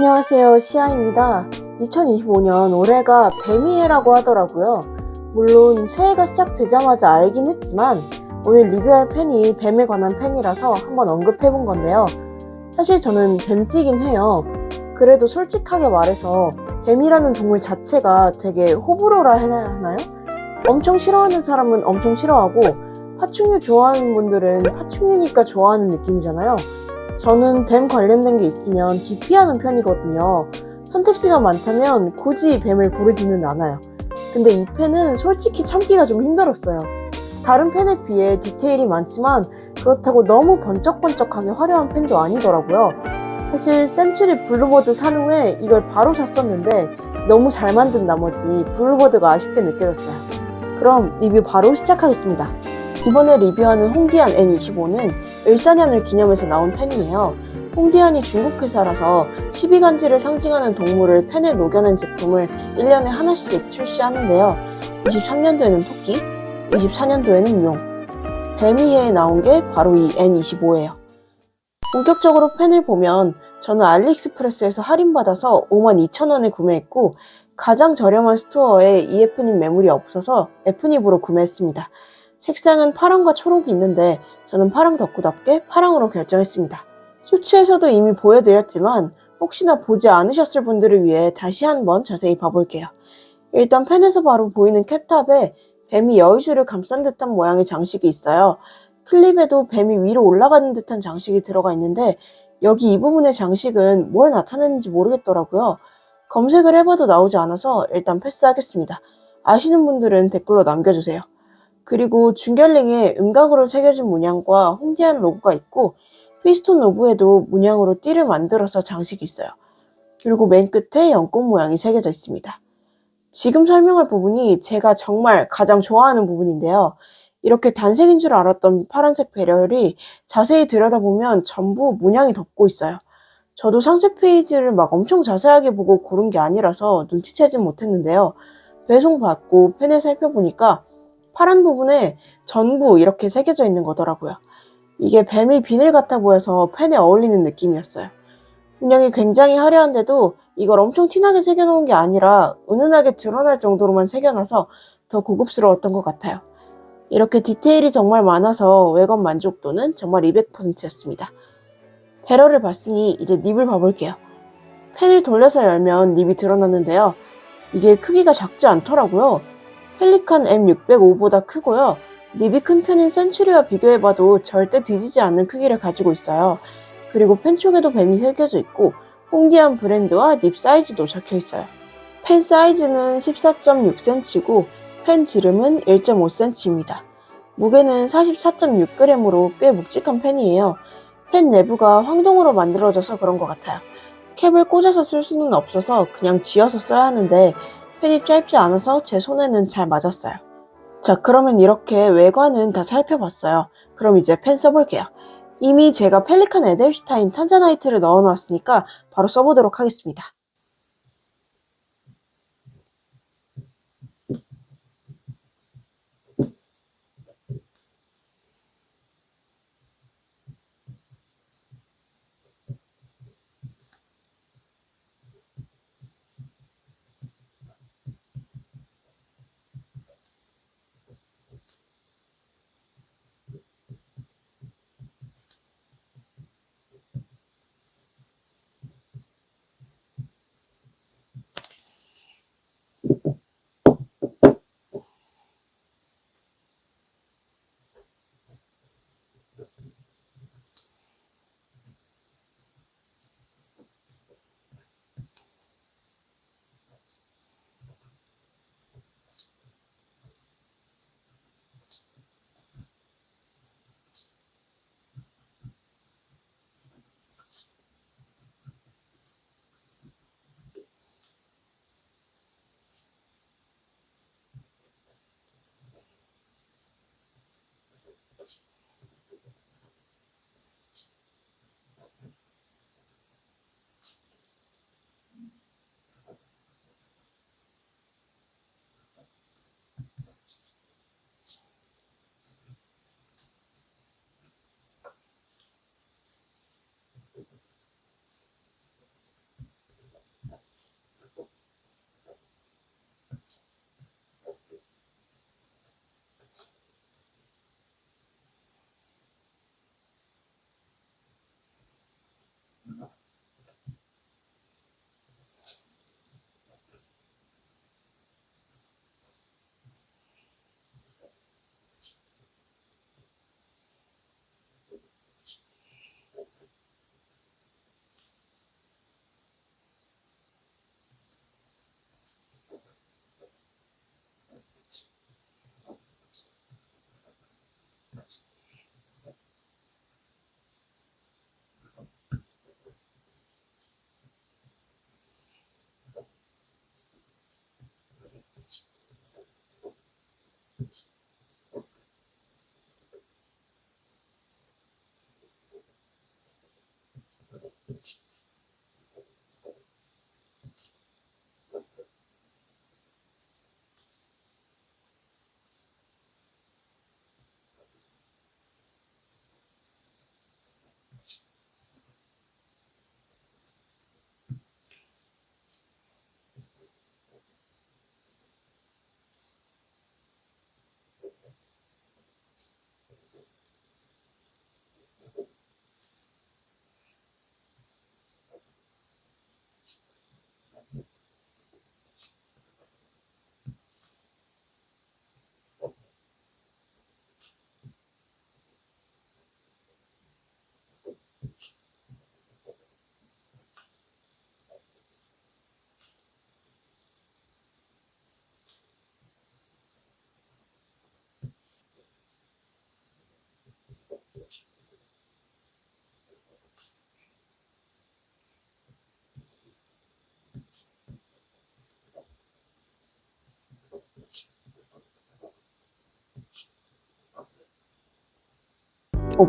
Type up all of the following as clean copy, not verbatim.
안녕하세요. 시아입니다. 2025년 올해가 뱀이해라고 하더라고요. 물론 새해가 시작되자마자 알긴 했지만 오늘 리뷰할 펜이 뱀에 관한 펜이라서 한번 언급해본 건데요. 사실 저는 뱀띠긴 해요. 그래도 솔직하게 말해서 뱀이라는 동물 자체가 되게 호불호라 해야 하나요? 엄청 싫어하는 사람은 엄청 싫어하고 파충류 좋아하는 분들은 파충류니까 좋아하는 느낌이잖아요. 저는 뱀 관련된 게 있으면 기피하는 편이거든요. 선택지가 많다면 굳이 뱀을 고르지는 않아요. 근데 이 펜은 솔직히 참기가 좀 힘들었어요. 다른 펜에 비해 디테일이 많지만 그렇다고 너무 번쩍번쩍하게 화려한 펜도 아니더라고요. 사실 센츄리 블루버드 산 후에 이걸 바로 샀었는데 너무 잘 만든 나머지 블루버드가 아쉽게 느껴졌어요. 그럼 리뷰 바로 시작하겠습니다. 이번에 리뷰하는 홍디안 N25는 을사년을 기념해서 나온 펜이에요. 홍디안이 중국 회사라서 12간지를 상징하는 동물을 펜에 녹여낸 제품을 1년에 하나씩 출시하는데요. 23년도에는 토끼, 24년도에는 용, 뱀이해에 나온 게 바로 이 N25예요. 본격적으로 펜을 보면 저는 알리익스프레스에서 할인받아서 52,000원에 구매했고 가장 저렴한 스토어에 EF님 매물이 없어서 F닙으로 구매했습니다. 색상은 파랑과 초록이 있는데 저는 파랑 덕후답게 파랑으로 결정했습니다. 쇼츠에서도 이미 보여드렸지만 혹시나 보지 않으셨을 분들을 위해 다시 한번 자세히 봐볼게요. 일단 펜에서 바로 보이는 캡탑에 뱀이 여의주를 감싼 듯한 모양의 장식이 있어요. 클립에도 뱀이 위로 올라가는 듯한 장식이 들어가 있는데 여기 이 부분의 장식은 뭘 나타내는지 모르겠더라고요. 검색을 해봐도 나오지 않아서 일단 패스하겠습니다. 아시는 분들은 댓글로 남겨주세요. 그리고 중결링에 음각으로 새겨진 문양과 홍디안 로고가 있고 피스톤 노브에도 문양으로 띠를 만들어서 장식이 있어요. 그리고 맨 끝에 연꽃 모양이 새겨져 있습니다. 지금 설명할 부분이 제가 정말 가장 좋아하는 부분인데요. 이렇게 단색인 줄 알았던 파란색 배럴이 자세히 들여다보면 전부 문양이 덮고 있어요. 저도 상세 페이지를 막 엄청 자세하게 보고 고른 게 아니라서 눈치채진 못했는데요. 배송받고 펜을 살펴보니까 파란 부분에 전부 이렇게 새겨져 있는 거더라고요. 이게 뱀이 비늘 같아 보여서 펜에 어울리는 느낌이었어요. 문양이 굉장히 화려한데도 이걸 엄청 티나게 새겨놓은 게 아니라 은은하게 드러날 정도로만 새겨놔서 더 고급스러웠던 것 같아요. 이렇게 디테일이 정말 많아서 외관 만족도는 정말 200%였습니다. 배럴을 봤으니 이제 닙을 봐볼게요. 펜을 돌려서 열면 닙이 드러났는데요. 이게 크기가 작지 않더라고요. 펠리칸 M605보다 크고요. 닙이 큰 편인 센츄리와 비교해봐도 절대 뒤지지 않는 크기를 가지고 있어요. 그리고 펜 쪽에도 뱀이 새겨져 있고 홍디안 브랜드와 닙 사이즈도 적혀 있어요. 펜 사이즈는 14.6cm고 펜 지름은 1.5cm입니다. 무게는 44.6g으로 꽤 묵직한 펜이에요. 펜 내부가 황동으로 만들어져서 그런 것 같아요. 캡을 꽂아서 쓸 수는 없어서 그냥 쥐어서 써야 하는데 펜이 짧지 않아서 제 손에는 잘 맞았어요. 자, 그러면 이렇게 외관은 다 살펴봤어요. 그럼 이제 펜 써볼게요. 이미 제가 펠리칸 에델슈타인 탄자나이트를 넣어놓았으니까 바로 써보도록 하겠습니다.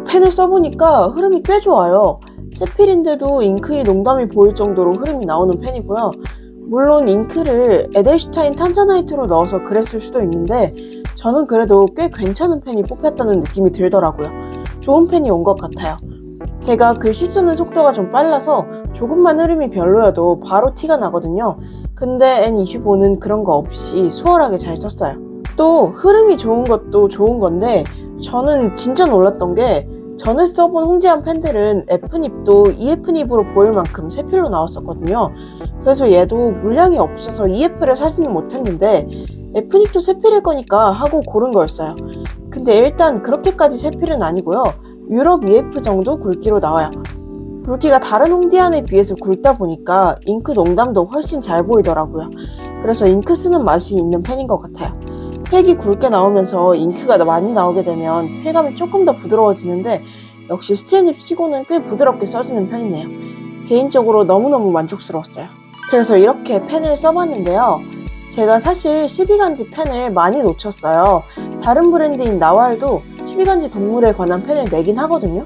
펜을 써보니까 흐름이 꽤 좋아요. 세필인데도 잉크의 농담이 보일 정도로 흐름이 나오는 펜이고요. 물론 잉크를 에델슈타인 탄자나이트로 넣어서 그랬을 수도 있는데 저는 그래도 꽤 괜찮은 펜이 뽑혔다는 느낌이 들더라고요. 좋은 펜이 온 것 같아요. 제가 글씨 쓰는 속도가 좀 빨라서 조금만 흐름이 별로여도 바로 티가 나거든요. 근데 N25는 그런 거 없이 수월하게 잘 썼어요. 또 흐름이 좋은 것도 좋은 건데 저는 진짜 놀랐던 게 전에 써본 홍지안 펜들은 F닙도 EF닙으로 보일 만큼 세필로 나왔었거든요. 그래서 얘도 물량이 없어서 EF를 사지는 못했는데 F닙도 세필일 거니까 하고 고른 거였어요. 근데 일단 그렇게까지 세필은 아니고요. 유럽 EF 정도 굵기로 나와요. 굵기가 다른 홍디안에 비해서 굵다 보니까 잉크 농담도 훨씬 잘 보이더라고요. 그래서 잉크 쓰는 맛이 있는 펜인 것 같아요. 팩이 굵게 나오면서 잉크가 많이 나오게 되면 필감이 조금 더 부드러워지는데 역시 스틸닙 치고는 꽤 부드럽게 써지는 편이네요. 개인적으로 너무너무 만족스러웠어요. 그래서 이렇게 펜을 써봤는데요. 제가 사실 12간지 펜을 많이 놓쳤어요. 다른 브랜드인 나왈도 12간지 동물에 관한 펜을 내긴 하거든요.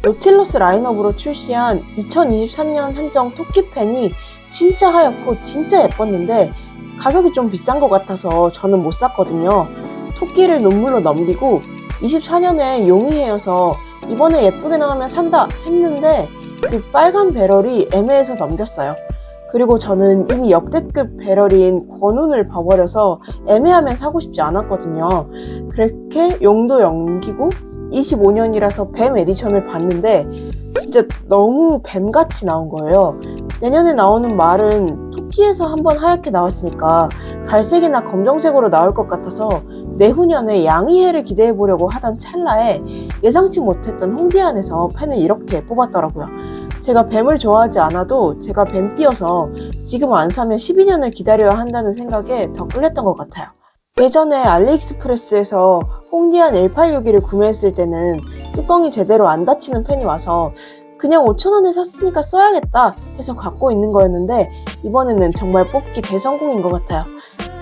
노틸러스 라인업으로 출시한 2023년 한정 토끼 펜이 진짜 하얗고 진짜 예뻤는데 가격이 좀 비싼 것 같아서 저는 못 샀거든요. 토끼를 눈물로 넘기고 24년에 용이해여서 이번에 예쁘게 나오면 산다 했는데 그 빨간 배럴이 애매해서 넘겼어요. 그리고 저는 이미 역대급 배럴인 권운을 봐버려서 애매하면 사고 싶지 않았거든요. 그렇게 용도 넘기고 25년이라서 뱀 에디션을 봤는데 진짜 너무 뱀같이 나온 거예요. 내년에 나오는 말은 토끼에서 한번 하얗게 나왔으니까 갈색이나 검정색으로 나올 것 같아서 내후년에 양이해를 기대해보려고 하던 찰나에 예상치 못했던 홍디안에서 펜을 이렇게 뽑았더라고요. 제가 뱀을 좋아하지 않아도 제가 뱀띠여서 지금 안 사면 12년을 기다려야 한다는 생각에 더 끌렸던 것 같아요. 예전에 알리익스프레스에서 홍디안 1862를 구매했을 때는 뚜껑이 제대로 안 닫히는 펜이 와서 그냥 5,000원에 샀으니까 써야겠다 해서 갖고 있는 거였는데 이번에는 정말 뽑기 대성공인 것 같아요.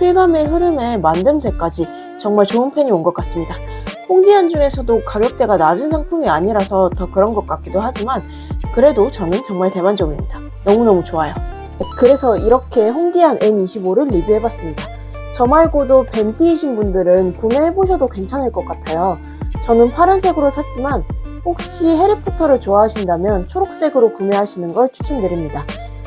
필감의 흐름에 만듦새까지 정말 좋은 펜이 온 것 같습니다. 홍디안 중에서도 가격대가 낮은 상품이 아니라서 더 그런 것 같기도 하지만 그래도 저는 정말 대만족입니다. 너무너무 좋아요. 그래서 이렇게 홍디안 N25를 리뷰해봤습니다. 저 말고도 뱀띠이신 분들은 구매해보셔도 괜찮을 것 같아요. 저는 파란색으로 샀지만 혹시 해리포터를 좋아하신다면 초록색으로 구매하시는 걸 추천드립니다.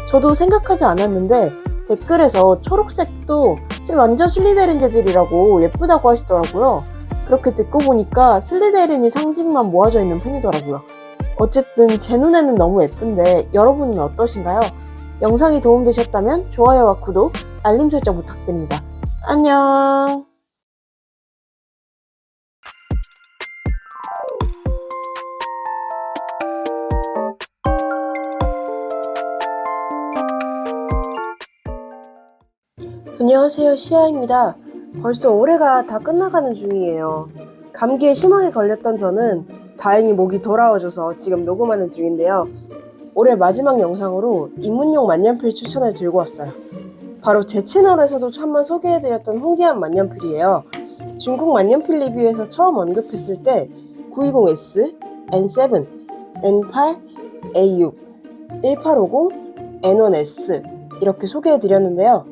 저도 생각하지 않았는데 댓글에서 초록색도 완전 슬리데린 재질이라고 예쁘다고 하시더라고요. 그렇게 듣고 보니까 슬리데린이 상징만 모아져 있는 펜이더라고요. 어쨌든 제 눈에는 너무 예쁜데 여러분은 어떠신가요? 영상이 도움되셨다면 좋아요와 구독, 알림 설정 부탁드립니다. 안녕. 안녕하세요, 시아입니다. 벌써 올해가 다 끝나가는 중이에요. 감기에 심하게 걸렸던 저는 다행히 목이 돌아와줘서 지금 녹음하는 중인데요. 올해 마지막 영상으로 입문용 만년필 추천을 들고 왔어요. 바로 제 채널에서도 한번 소개해드렸던 홍디안 만년필이에요. 중국 만년필 리뷰에서 처음 언급했을 때 920S, N7, N8, A6, 1850, N1S 이렇게 소개해드렸는데요.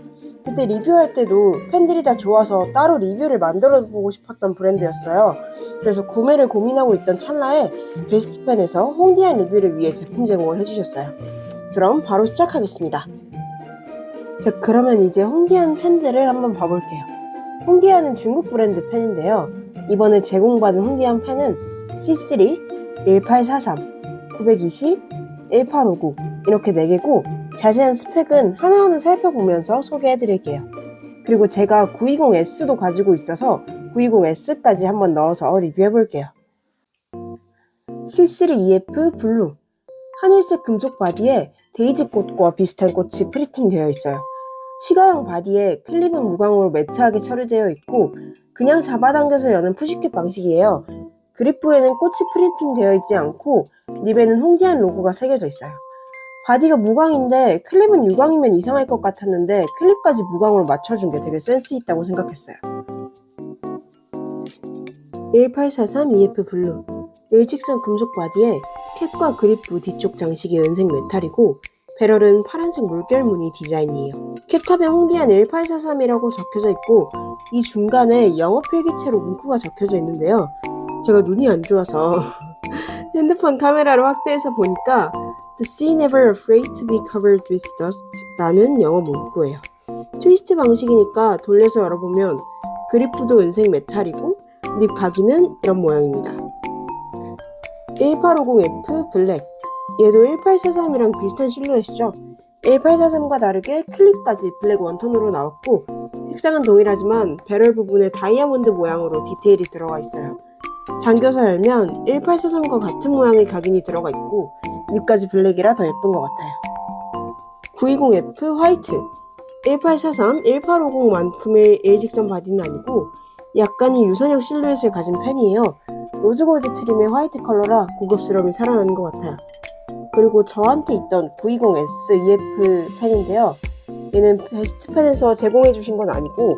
그때 리뷰할 때도 펜들이 다 좋아서 따로 리뷰를 만들어보고 싶었던 브랜드였어요. 그래서 구매를 고민하고 있던 찰나에 베스트펜에서 홍디안 리뷰를 위해 제품 제공을 해주셨어요. 그럼 바로 시작하겠습니다. 자, 그러면 이제 홍디안 펜들을 한번 봐볼게요. 홍디안은 중국 브랜드 펜인데요. 이번에 제공받은 홍디안 펜은 C3, 1843, 920, 1859 이렇게 4개고 자세한 스펙은 하나하나 살펴보면서 소개해드릴게요. 그리고 제가 920S도 가지고 있어서 920S까지 한번 넣어서 리뷰해볼게요. C3EF 블루 하늘색 금속 바디에 데이지 꽃과 비슷한 꽃이 프리팅 되어 있어요. 시가형 바디에 클립은 무광으로 매트하게 처리되어 있고 그냥 잡아당겨서 여는 푸시켓 방식이에요. 그리프에는 꽃이 프린팅 되어 있지 않고 립에는 홍디안 로고가 새겨져 있어요. 바디가 무광인데 클립은 유광이면 이상할 것 같았는데 클립까지 무광으로 맞춰준 게 되게 센스 있다고 생각했어요. 1843 EF 블루 일직선 금속 바디에 캡과 그립부 뒤쪽 장식이 은색 메탈이고 배럴은 파란색 물결 무늬 디자인이에요. 캡탑에 홍디안 1843이라고 적혀져 있고 이 중간에 영어 필기체로 문구가 적혀져 있는데요. 제가 눈이 안 좋아서 핸드폰 카메라로 확대해서 보니까 The sea never afraid to be covered with dust 라는 영어 문구예요. 트위스트 방식이니까 돌려서 열어보면 그립부도 은색 메탈이고 립 가기는 이런 모양입니다. 1850F 블랙, 얘도 1843이랑 비슷한 실루엣이죠. 1843과 다르게 클립까지 블랙 원톤으로 나왔고 색상은 동일하지만 배럴 부분에 다이아몬드 모양으로 디테일이 들어가 있어요. 당겨서 열면 1843과 같은 모양의 각인이 들어가 있고 립까지 블랙이라 더 예쁜 것 같아요. 920F 화이트, 1843, 1850만큼의 일직선 바디는 아니고 약간의 유선형 실루엣을 가진 펜이에요. 로즈골드 트림의 화이트 컬러라 고급스러움이 살아나는 것 같아요. 그리고 저한테 있던 920S EF 펜인데요. 얘는 베스트펜에서 제공해주신 건 아니고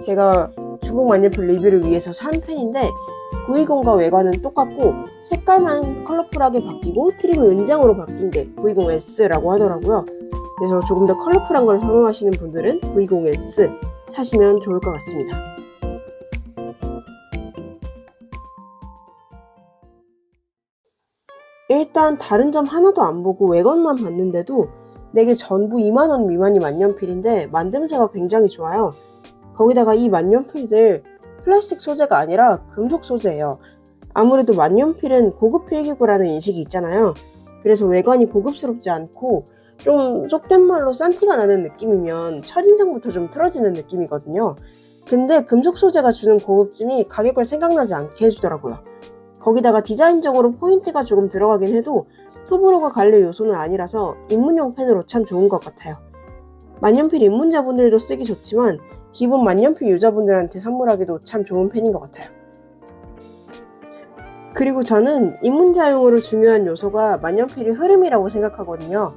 제가 중국 만년필 리뷰를 위해서 산 펜인데 920과 외관은 똑같고 색깔만 컬러풀하게 바뀌고 트림은 은장으로 바뀐 게 920S라고 하더라고요. 그래서 조금 더 컬러풀한 걸 선호하시는 분들은 920S 사시면 좋을 것 같습니다. 일단 다른 점 하나도 안 보고 외관만 봤는데도 4개 전부 2만원 미만이 만년필인데 만듦새가 굉장히 좋아요. 거기다가 이 만년필들 플라스틱 소재가 아니라 금속 소재예요. 아무래도 만년필은 고급 필기구라는 인식이 있잖아요. 그래서 외관이 고급스럽지 않고 좀 속된 말로 싼티가 나는 느낌이면 첫인상부터 좀 틀어지는 느낌이거든요. 근데 금속 소재가 주는 고급짐이 가격을 생각나지 않게 해주더라고요. 거기다가 디자인적으로 포인트가 조금 들어가긴 해도 호불호가 갈릴 요소는 아니라서 입문용 펜으로 참 좋은 것 같아요. 만년필 입문자분들도 쓰기 좋지만 기본 만년필 유저분들한테 선물하기도 참 좋은 펜인 것 같아요. 그리고 저는 입문자용으로 중요한 요소가 만년필의 흐름이라고 생각하거든요.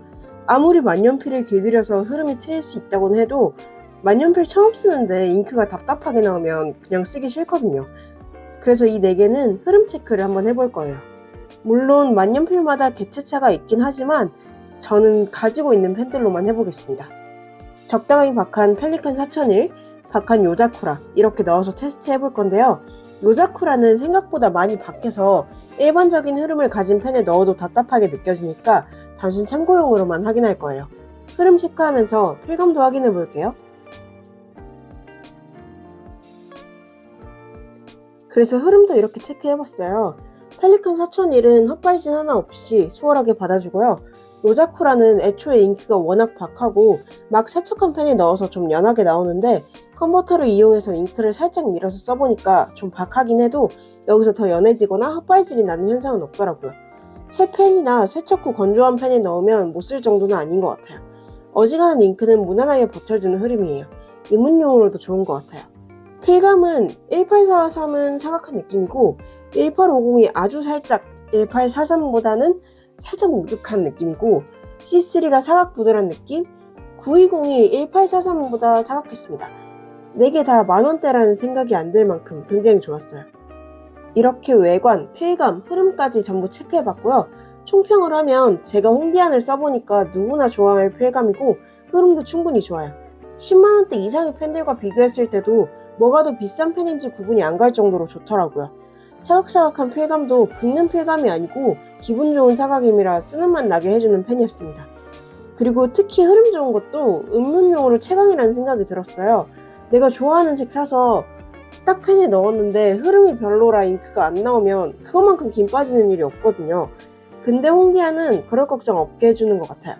아무리 만년필을 길들여서 흐름이 트일 수 있다고는 해도 만년필 처음 쓰는데 잉크가 답답하게 나오면 그냥 쓰기 싫거든요. 그래서 이 4개는 흐름 체크를 한번 해볼 거예요. 물론 만년필마다 개체차가 있긴 하지만 저는 가지고 있는 펜들로만 해보겠습니다. 적당히 박한 펠리칸 4001, 박한 요자쿠라 이렇게 넣어서 테스트 해볼 건데요. 요자쿠라는 생각보다 많이 박해서 일반적인 흐름을 가진 펜에 넣어도 답답하게 느껴지니까 단순 참고용으로만 확인할 거예요. 흐름 체크하면서 필감도 확인해 볼게요. 그래서 흐름도 이렇게 체크해봤어요. 펠리칸 4001은 헛발진 하나 없이 수월하게 받아주고요. 요자쿠라는 애초에 잉크가 워낙 박하고 막 세척한 펜에 넣어서 좀 연하게 나오는데 컨버터를 이용해서 잉크를 살짝 밀어서 써보니까 좀 박하긴 해도 여기서 더 연해지거나 헛발질이 나는 현상은 없더라고요. 새 펜이나 세척 후 건조한 펜에 넣으면 못 쓸 정도는 아닌 것 같아요. 어지간한 잉크는 무난하게 버텨주는 흐름이에요. 입문용으로도 좋은 것 같아요. 필감은 1843은 사각한 느낌이고 1850이 아주 살짝 1843보다는 살짝 묵직한 느낌이고 C3가 사각 부드러운 느낌, 920이 1843보다 사각했습니다. 4개 다 만원대라는 생각이 안 들 만큼 굉장히 좋았어요. 이렇게 외관, 필감, 흐름까지 전부 체크해봤고요. 총평을 하면 제가 홍디안을 써보니까 누구나 좋아할 필감이고 흐름도 충분히 좋아요. 10만원대 이상의 펜들과 비교했을 때도 뭐가 더 비싼 펜인지 구분이 안 갈 정도로 좋더라고요. 사각사각한 필감도 긁는 필감이 아니고 기분 좋은 사각임이라 쓰는 맛 나게 해주는 펜이었습니다. 그리고 특히 흐름 좋은 것도 입문용으로 최강이라는 생각이 들었어요. 내가 좋아하는 색 사서 딱 펜에 넣었는데 흐름이 별로라 잉크가 안 나오면 그것만큼 김 빠지는 일이 없거든요. 근데 홍디안은 그럴 걱정 없게 해주는 것 같아요.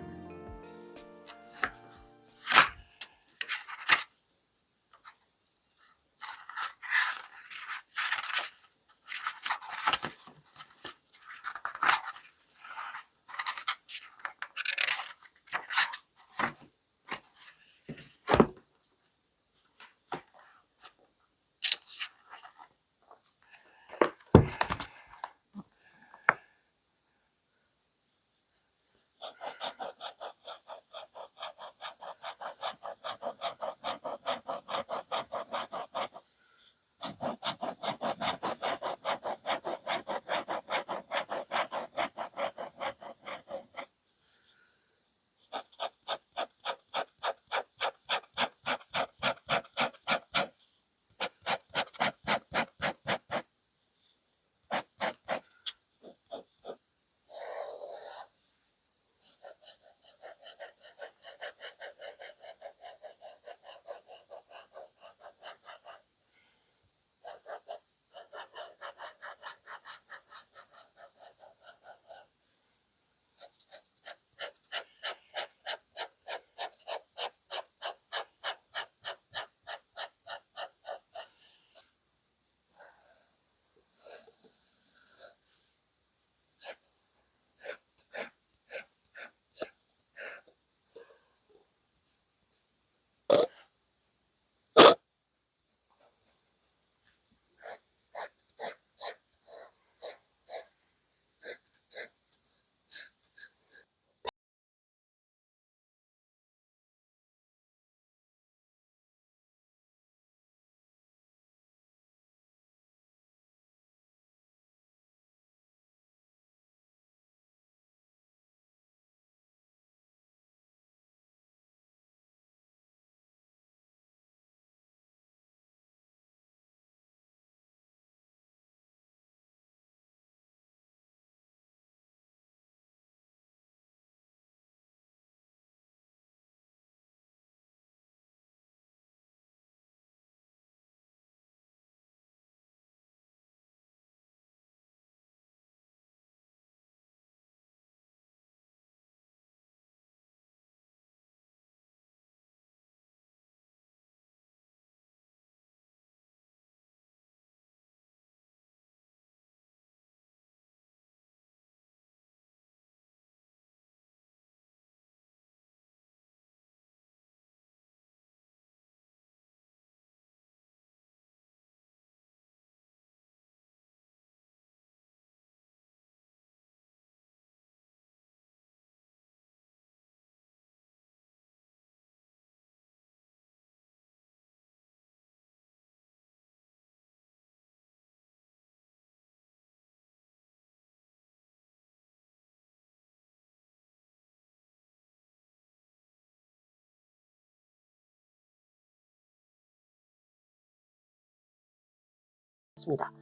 있습니다.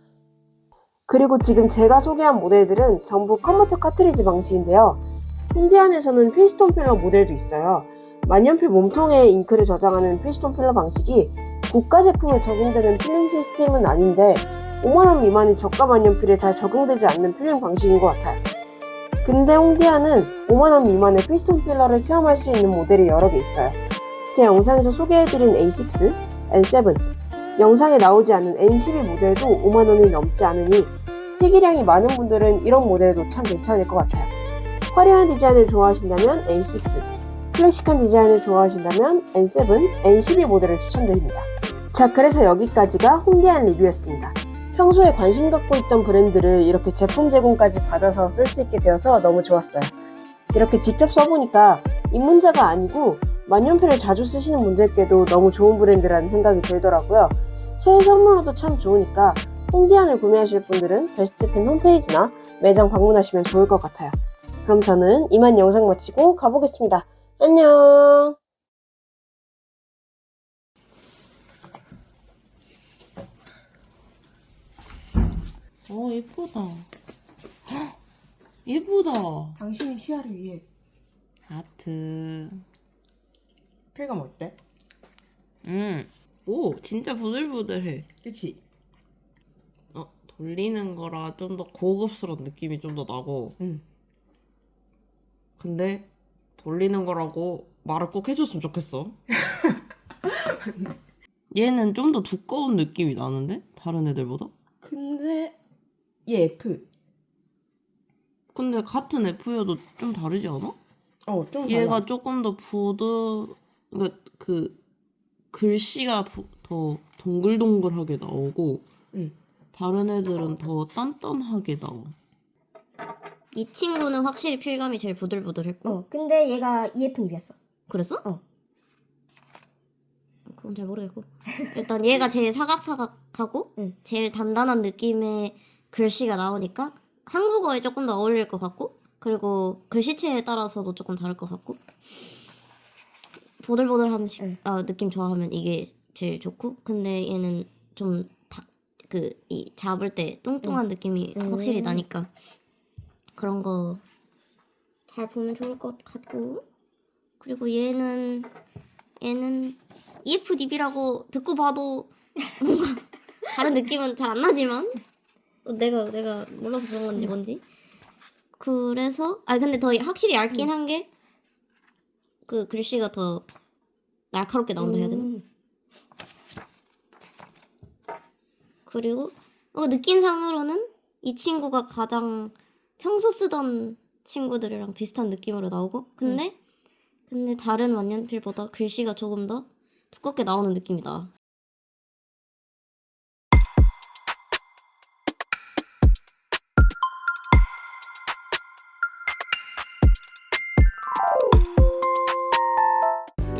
그리고 지금 제가 소개한 모델들은 전부 컨버터 카트리지 방식인데요. 힌디안에서는 피스톤 필러 모델도 있어요. 만년필 몸통에 잉크를 저장하는 피스톤 필러 방식이 고가 제품에 적용되는 필링 시스템은 아닌데 5만원 미만이 저가 만년필에 잘 적용되지 않는 필링 방식인 것 같아요. 근데 홍디안은 5만원 미만의 피스톤 필러를 체험할 수 있는 모델이 여러 개 있어요. 제 영상에서 소개해드린 A6, N7, 영상에 나오지 않은 N12 모델도 5만원이 넘지 않으니 필기량이 많은 분들은 이런 모델도 참 괜찮을 것 같아요. 화려한 디자인을 좋아하신다면 A6, 클래식한 디자인을 좋아하신다면 N7, N12 모델을 추천드립니다. 자, 그래서 여기까지가 홍디안 리뷰였습니다. 평소에 관심 갖고 있던 브랜드를 이렇게 제품 제공까지 받아서 쓸 수 있게 되어서 너무 좋았어요. 이렇게 직접 써보니까 입문자가 아니고 만년필을 자주 쓰시는 분들께도 너무 좋은 브랜드라는 생각이 들더라고요. 새해 선물로도 참 좋으니까 홍디안을 구매하실 분들은 베스트펜 홈페이지나 매장 방문하시면 좋을 것 같아요. 그럼 저는 이만 영상 마치고 가보겠습니다. 안녕. 예쁘다. 헉, 예쁘다. 당신의 시야를 위해 하트. 필감 어때? 오, 진짜 부들부들해. 그치? 돌리는 거라 좀 더 고급스러운 느낌이 좀 더 나고. 근데 돌리는 거라고 말을 꼭 해줬으면 좋겠어. 얘는 좀 더 두꺼운 느낌이 나는데? 다른 애들보다? 근데 얘 F. 근데 같은 F여도 좀 다르지 않아? 좀 얘가 달라. 조금 더 그러니까 그 글씨가 더 동글동글하게 나오고 다른 애들은 더 단단하게 나와. 이 친구는 확실히 필감이 제일 부들부들했고. 근데 얘가 EF 닙이었어. 그랬어? 그건 잘 모르겠고. 일단 얘가 제일 사각사각하고 제일 단단한 느낌의 글씨가 나오니까 한국어에 조금 더 어울릴 것 같고, 그리고 글씨체에 따라서도 조금 다를 것 같고, 보들보들한 느낌 좋아하면 이게 제일 좋고, 근데 얘는 좀 이 잡을 때 뚱뚱한 느낌이 확실히 나니까 그런 거 잘 보면 좋을 것 같고. 그리고 얘는 EFDB라고 듣고 봐도 뭔가 다른 느낌은 잘 안 나지만 내가 몰라서 그런 건지 뭔지. 그래서 근데 더 확실히 얇긴 한 게 그 글씨가 더 날카롭게 나온다 해야 되나? 그리고 느낌상으로는 이 친구가 가장 평소 쓰던 친구들이랑 비슷한 느낌으로 나오고, 근데 다른 만년필보다 글씨가 조금 더 두껍게 나오는 느낌이다.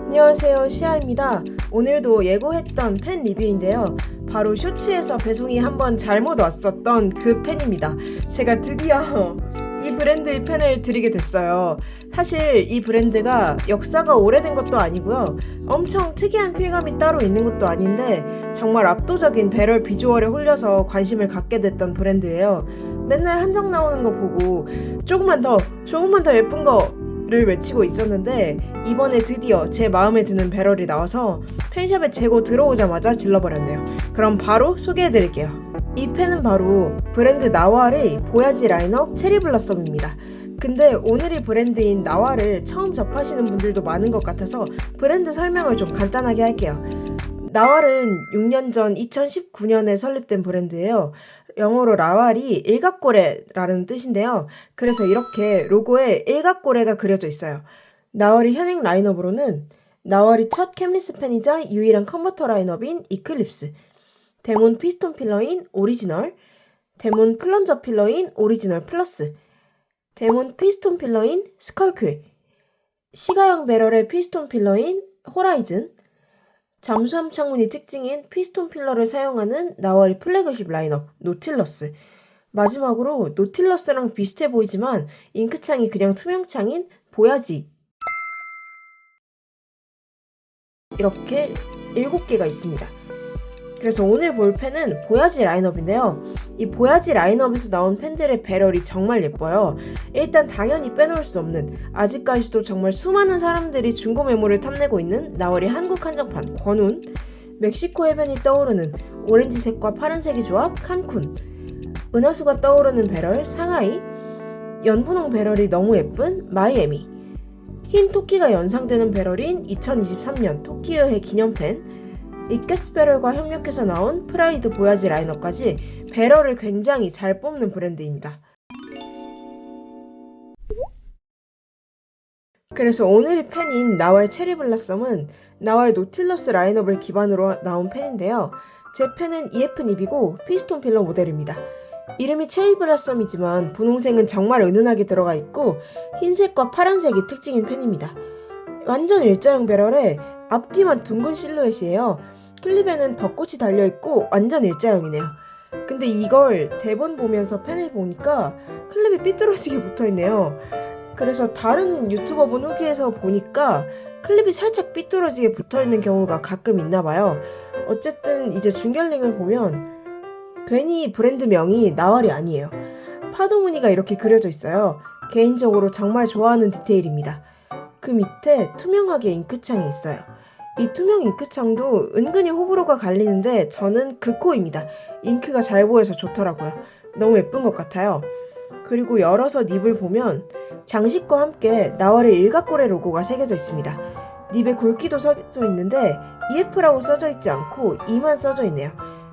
안녕하세요, 시아입니다. 오늘도 예고했던 펜 리뷰인데요. 바로 쇼츠에서 배송이 한번 잘못 왔었던 그 펜입니다. 제가 드디어 이 브랜드의 펜을 드리게 됐어요. 사실 이 브랜드가 역사가 오래된 것도 아니고요. 엄청 특이한 필감이 따로 있는 것도 아닌데 정말 압도적인 배럴 비주얼에 홀려서 관심을 갖게 됐던 브랜드예요. 맨날 한정 나오는 거 보고 조금만 더 예쁜 거를 외치고 있었는데 이번에 드디어 제 마음에 드는 배럴이 나와서 펜샵에 재고 들어오자마자 질러버렸네요. 그럼 바로 소개해드릴게요. 이 펜은 바로 브랜드 나왈의 보야지 라인업 체리 블라썸입니다. 근데 오늘이 브랜드인 나왈을 처음 접하시는 분들도 많은 것 같아서 브랜드 설명을 좀 간단하게 할게요. 나왈은 6년 전 2019년에 설립된 브랜드예요. 영어로 나왈이 일각고래라는 뜻인데요. 그래서 이렇게 로고에 일각고래가 그려져 있어요. 나왈이 현행 라인업으로는 나왈이 첫 캠리스 펜이자 유일한 컨버터 라인업인 이클립스, 데몬 피스톤 필러인 오리지널, 데몬 플런저 필러인 오리지널 플러스, 데몬 피스톤 필러인 스컬퀼, 시가형 배럴의 피스톤 필러인 호라이즌, 잠수함 창문이 특징인 피스톤 필러를 사용하는 나왈이 플래그십 라인업 노틸러스, 마지막으로 노틸러스랑 비슷해 보이지만 잉크창이 그냥 투명창인 보야지. 이렇게 7개가 있습니다. 그래서 오늘 볼 펜은 보야지 라인업인데요. 이 보야지 라인업에서 나온 펜들의 배럴이 정말 예뻐요. 일단 당연히 빼놓을 수 없는, 아직까지도 정말 수많은 사람들이 중고 메모를 탐내고 있는 나월이 한국 한정판 권운, 멕시코 해변이 떠오르는 오렌지색과 파란색의 조합 칸쿤, 은하수가 떠오르는 배럴 상하이, 연분홍 배럴이 너무 예쁜 마이애미, 흰 토끼가 연상되는 배럴인 2023년 토끼의 해 기념펜, 이케스 배럴과 협력해서 나온 프라이드 보야지 라인업까지 배럴을 굉장히 잘 뽑는 브랜드입니다. 그래서 오늘의 펜인 나월 체리 블라썸은 나월 노틸러스 라인업을 기반으로 나온 펜인데요. 제 펜은 EF 닙이고 피스톤 필러 모델입니다. 이름이 체리 블라썸이지만 분홍색은 정말 은은하게 들어가 있고 흰색과 파란색이 특징인 펜입니다. 완전 일자형 배럴에 앞뒤만 둥근 실루엣이에요. 클립에는 벚꽃이 달려있고 완전 일자형이네요. 근데 이걸 대본 보면서 펜을 보니까 클립이 삐뚤어지게 붙어있네요. 그래서 다른 유튜버분 후기에서 보니까 클립이 살짝 삐뚤어지게 붙어있는 경우가 가끔 있나봐요. 어쨌든 이제 중결링을 보면 괜히 브랜드명이 나월이 아니에요. 파도 무늬가 이렇게 그려져 있어요. 개인적으로 정말 좋아하는 디테일입니다. 그 밑에 투명하게 잉크창이 있어요. 이 투명 잉크창도 은근히 호불호가 갈리는데 저는 극호입니다. 잉크가 잘 보여서 좋더라고요. 너무 예쁜 것 같아요. 그리고 열어서 닙을 보면 장식과 함께 나월의 일각고래 로고가 새겨져 있습니다. 닙에 굵기도 써져 있는데 EF라고 써져 있지 않고 E만 써져 있네요.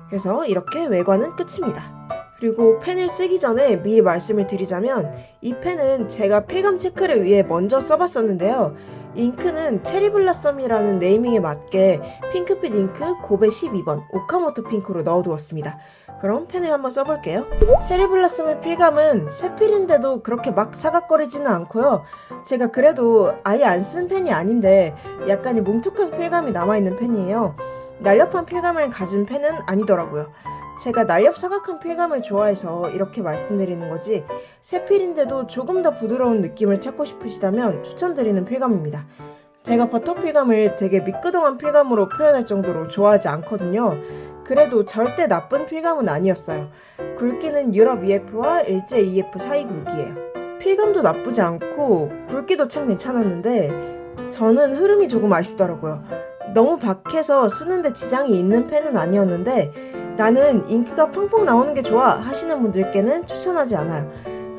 그래서 이렇게 외관은 끝입니다. 그리고 펜을 쓰기 전에 미리 말씀을 드리자면 이 펜은 제가 필감 체크를 위해 먼저 써봤었는데요. 잉크는 체리블라썸이라는 네이밍에 맞게 핑크빛 잉크 고베 12번 오카모토 핑크로 넣어두었습니다. 그럼 펜을 한번 써볼게요. 체리블라썸의 필감은 새 필인데도 그렇게 막 사각거리지는 않고요. 제가 그래도 아예 안 쓴 펜이 아닌데 약간의 뭉툭한 필감이 남아있는 펜이에요. 날렵한 필감을 가진 펜은 아니더라고요. 제가 날렵 사각한 필감을 좋아해서 이렇게 말씀드리는 거지, 새 필인데도 조금 더 부드러운 느낌을 찾고 싶으시다면 추천드리는 필감입니다. 제가 버터 필감을 되게 미끄덩한 필감으로 표현할 정도로 좋아하지 않거든요. 그래도 절대 나쁜 필감은 아니었어요. 굵기는 유럽 EF와 일제 EF 사이 굵기예요. 필감도 나쁘지 않고 굵기도 참 괜찮았는데 저는 흐름이 조금 아쉽더라고요. 너무 박해서 쓰는데 지장이 있는 펜은 아니었는데 나는 잉크가 펑펑 나오는 게 좋아 하시는 분들께는 추천하지 않아요.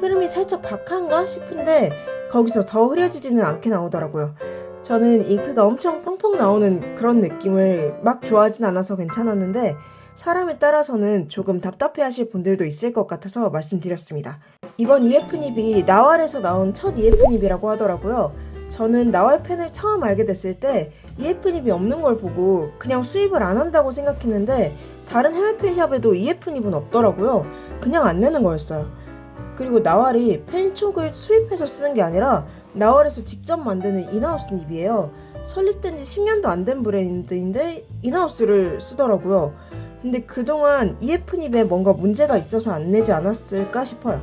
흐름이 살짝 박한가 싶은데 거기서 더 흐려지지는 않게 나오더라고요. 저는 잉크가 엄청 펑펑 나오는 그런 느낌을 막 좋아하진 않아서 괜찮았는데 사람에 따라서는 조금 답답해 하실 분들도 있을 것 같아서 말씀드렸습니다. 이번 EF 닙이 나월에서 나온 첫 EF 닙이라고 하더라고요. 저는 나월 펜을 처음 알게 됐을 때 EF 닙이 없는 걸 보고 그냥 수입을 안 한다고 생각했는데 다른 해외 펜샵에도 EF 닙은 없더라고요. 그냥 안 내는 거였어요. 그리고 나월이 펜촉을 수입해서 쓰는 게 아니라 나월에서 직접 만드는 인하우스 닙이에요. 설립된 지 10년도 안 된 브랜드인데 인하우스를 쓰더라고요. 근데 그동안 EF 닙에 뭔가 문제가 있어서 안 내지 않았을까 싶어요.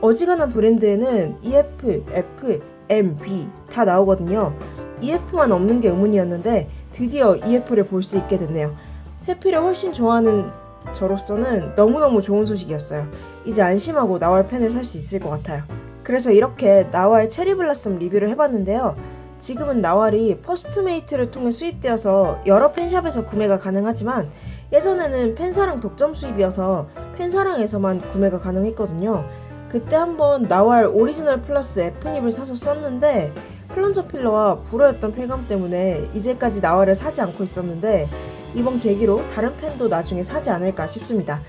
어지간한 브랜드에는 EF, F, M, B 다 나오거든요. EF만 없는 게 의문이었는데 드디어 EF를 볼 수 있게 됐네요. 세필을 훨씬 좋아하는 저로서는 너무너무 좋은 소식이었어요. 이제 안심하고 나월 펜을 살 수 있을 것 같아요. 그래서 이렇게 나월 체리블라썸 리뷰를 해봤는데요. 지금은 나월이 퍼스트메이트를 통해 수입되어서 여러 펜샵에서 구매가 가능하지만 예전에는 펜사랑 독점 수입이어서 펜사랑에서만 구매가 가능했거든요. 그때 한번 나월 오리지널 플러스 F닙을 사서 썼는데 플런저 필러와 불어였던 필감 때문에 이제까지 나월을 사지 않고 있었는데 이번 계기로 다른 펜도 나중에 사지 않을까 싶습니다.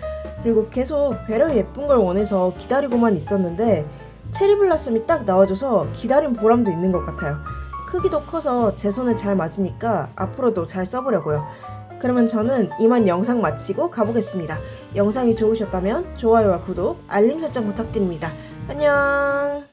그리고 계속 배럴 예쁜 걸 원해서 기다리고만 있었는데 체리블라썸이 딱 나와줘서 기다린 보람도 있는 것 같아요. 크기도 커서 제 손에 잘 맞으니까 앞으로도 잘 써보려고요. 그러면 저는 이만 영상 마치고 가보겠습니다. 영상이 좋으셨다면 좋아요와 구독, 알림 설정 부탁드립니다. 안녕.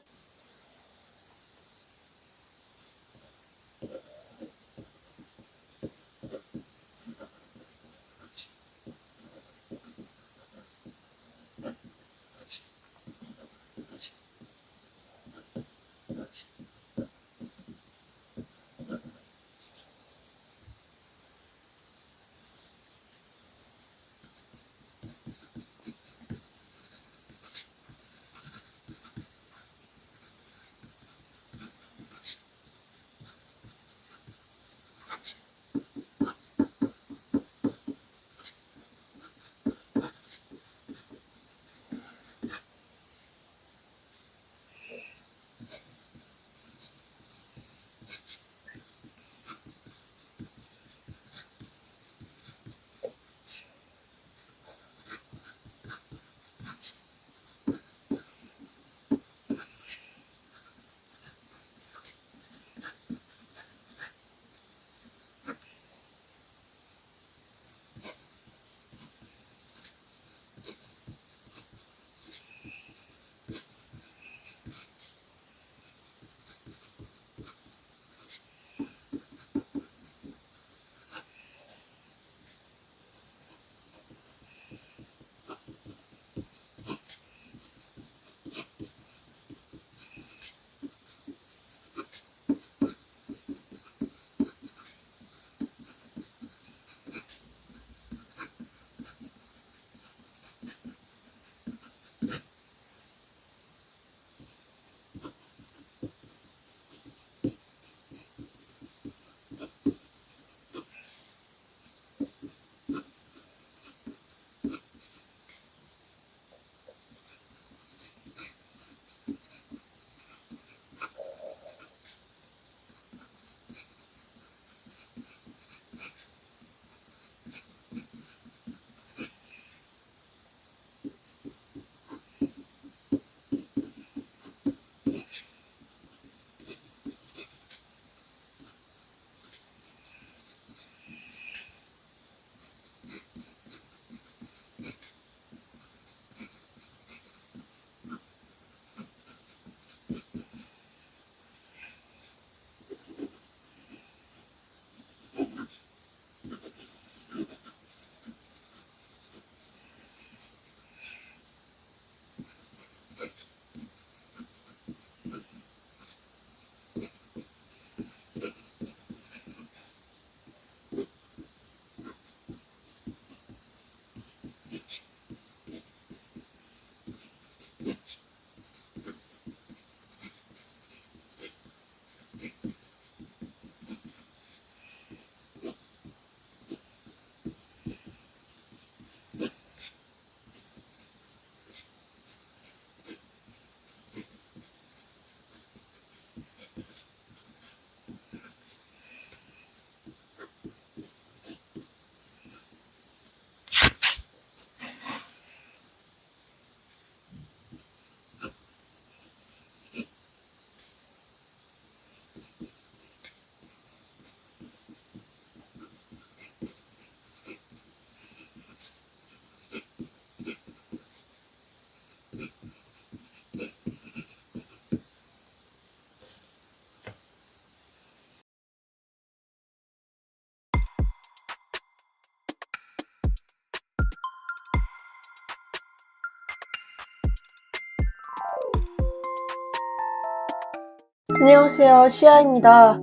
안녕하세요, 시아입니다.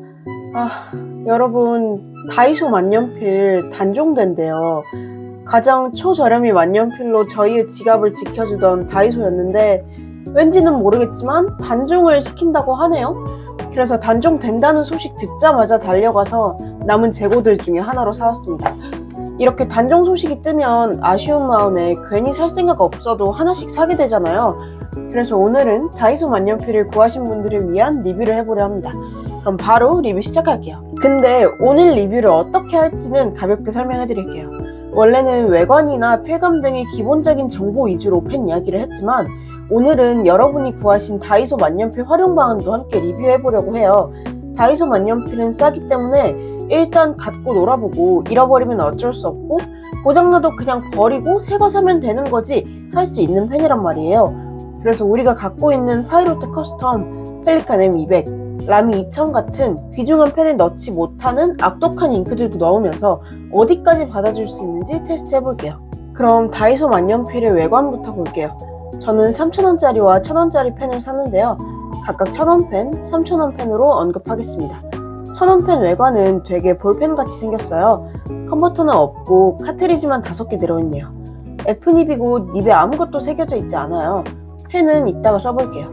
여러분, 다이소 만년필 단종된대요. 가장 초저렴이 만년필로 저희의 지갑을 지켜주던 다이소였는데 왠지는 모르겠지만 단종을 시킨다고 하네요. 그래서 단종된다는 소식 듣자마자 달려가서 남은 재고들 중에 하나로 사왔습니다. 이렇게 단종 소식이 뜨면 아쉬운 마음에 괜히 살 생각 없어도 하나씩 사게 되잖아요. 그래서 오늘은 다이소 만년필을 구하신 분들을 위한 리뷰를 해보려 합니다. 그럼 바로 리뷰 시작할게요. 근데 오늘 리뷰를 어떻게 할지는 가볍게 설명해 드릴게요. 원래는 외관이나 필감 등의 기본적인 정보 위주로 펜 이야기를 했지만 오늘은 여러분이 구하신 다이소 만년필 활용 방안도 함께 리뷰해 보려고 해요. 다이소 만년필은 싸기 때문에 일단 갖고 놀아보고 잃어버리면 어쩔 수 없고 고장나도 그냥 버리고 새 거 사면 되는 거지 할 수 있는 펜이란 말이에요. 그래서 우리가 갖고 있는 파이로트 커스텀, 펠리칸 M200, 라미 2000 같은 귀중한 펜에 넣지 못하는 악독한 잉크들도 넣으면서 어디까지 받아줄 수 있는지 테스트 해볼게요. 그럼 다이소 만년필의 외관부터 볼게요. 저는 3,000원짜리와 1,000원짜리 펜을 샀는데요. 각각 1,000원 펜, 3,000원 펜으로 언급하겠습니다. 1,000원 펜 외관은 되게 볼펜같이 생겼어요. 컨버터는 없고 카트리지만 5개 들어있네요. F닙이고 닙에 아무것도 새겨져 있지 않아요. 펜은 이따가 써볼게요.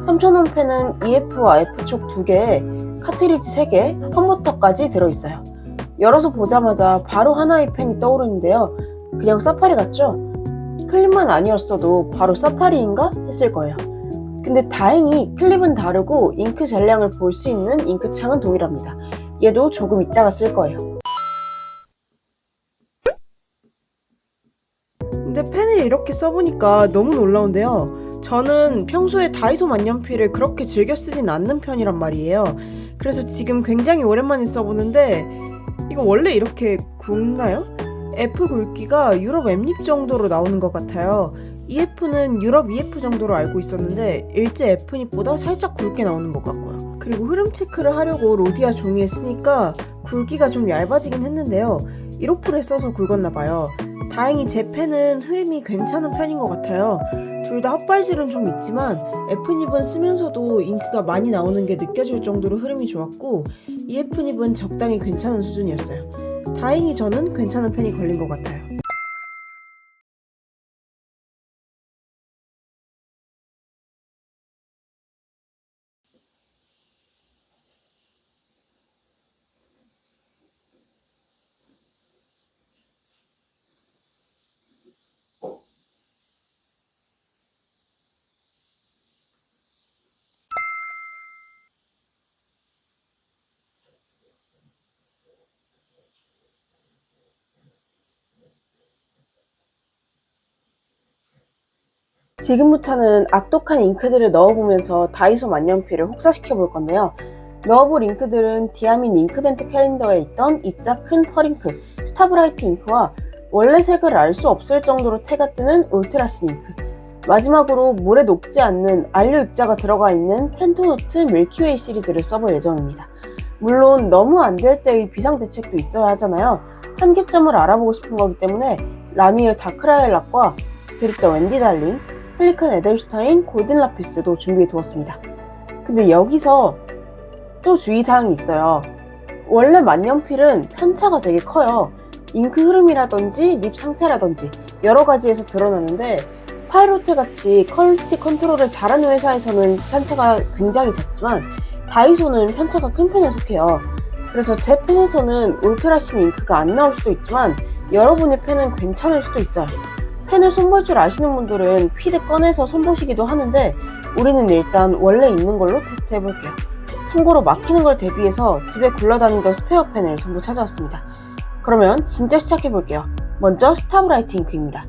3,000원 펜은 EF와 F촉 2개에 카트리지 3개, 컨버터까지 들어있어요. 열어서 보자마자 바로 하나의 펜이 떠오르는데요. 그냥 사파리 같죠? 클립만 아니었어도 바로 사파리인가 했을 거예요. 근데 다행히 클립은 다르고 잉크 젤량을 볼 수 있는 잉크창은 동일합니다. 얘도 조금 이따가 쓸 거예요. 근데 펜을 이렇게 써보니까 너무 놀라운데요. 저는 평소에 다이소 만년필을 그렇게 즐겨 쓰진 않는 편이란 말이에요. 그래서 지금 굉장히 오랜만에 써보는데 이거 원래 이렇게 굵나요? F 굵기가 유럽 M립 정도로 나오는 것 같아요. EF는 유럽 EF 정도로 알고 있었는데 일제 F닙보다 살짝 굵게 나오는 것 같고요. 그리고 흐름 체크를 하려고 로디아 종이에 쓰니까 굵기가 좀 얇아지긴 했는데요. 1호풀에 써서 굵었나 봐요. 다행히 제 펜은 흐름이 괜찮은 편인 것 같아요. 둘 다 헛발질은 좀 있지만 F닙은 쓰면서도 잉크가 많이 나오는 게 느껴질 정도로 흐름이 좋았고 EF닙은 적당히 괜찮은 수준이었어요. 다행히 저는 괜찮은 펜이 걸린 것 같아요. 지금부터는 악독한 잉크들을 넣어보면서 다이소 만년필을 혹사시켜 볼 건데요. 넣어볼 잉크들은 디아민 잉크벤트 캘린더에 있던 입자 큰 펄잉크, 스타브라이트 잉크와 원래 색을 알 수 없을 정도로 태가 뜨는 울트라신 잉크, 마지막으로 물에 녹지 않는 안료 입자가 들어가 있는 펜토노트 밀키웨이 시리즈를 써볼 예정입니다. 물론 너무 안 될 때의 비상대책도 있어야 하잖아요. 한계점을 알아보고 싶은 거기 때문에 라미의 다크라일락과 그리고 웬디 달링, 펠리칸 에델슈타인 골든 라피스도 준비해 두었습니다. 근데 여기서 또 주의사항이 있어요. 원래 만년필은 편차가 되게 커요. 잉크 흐름이라든지 닙 상태라든지 여러 가지에서 드러나는데 파이로트 같이 퀄리티 컨트롤을 잘하는 회사에서는 편차가 굉장히 작지만 다이소는 편차가 큰 편에 속해요. 그래서 제 펜에서는 울트라신 잉크가 안 나올 수도 있지만 여러분의 펜은 괜찮을 수도 있어요. 펜을 손볼 줄 아시는 분들은 피드 꺼내서 손보시기도 하는데 우리는 일단 원래 있는 걸로 테스트 해볼게요. 참고로 막히는 걸 대비해서 집에 굴러다니던 스페어 펜을 전부 찾아왔습니다. 그러면 진짜 시작해볼게요. 먼저 스타브라이트 잉크입니다.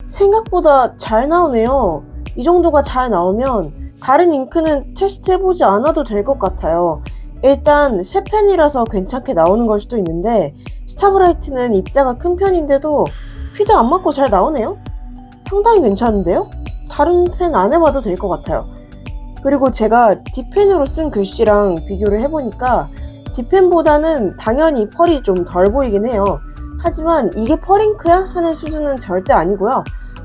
생각보다 잘 나오네요. 이 정도가 잘 나오면 다른 잉크는 테스트해보지 않아도 될 것 같아요. 일단 새 펜이라서 괜찮게 나오는 걸 수도 있는데 스타브라이트는 입자가 큰 편인데도 피드 안 맞고 잘 나오네요. 상당히 괜찮은데요? 다른 펜 안 해봐도 될 것 같아요. 그리고 제가 D펜으로 쓴 글씨랑 비교를 해보니까 D펜보다는 당연히 펄이 좀 덜 보이긴 해요. 하지만 이게 펄잉크야? 하는 수준은 절대 아니고요.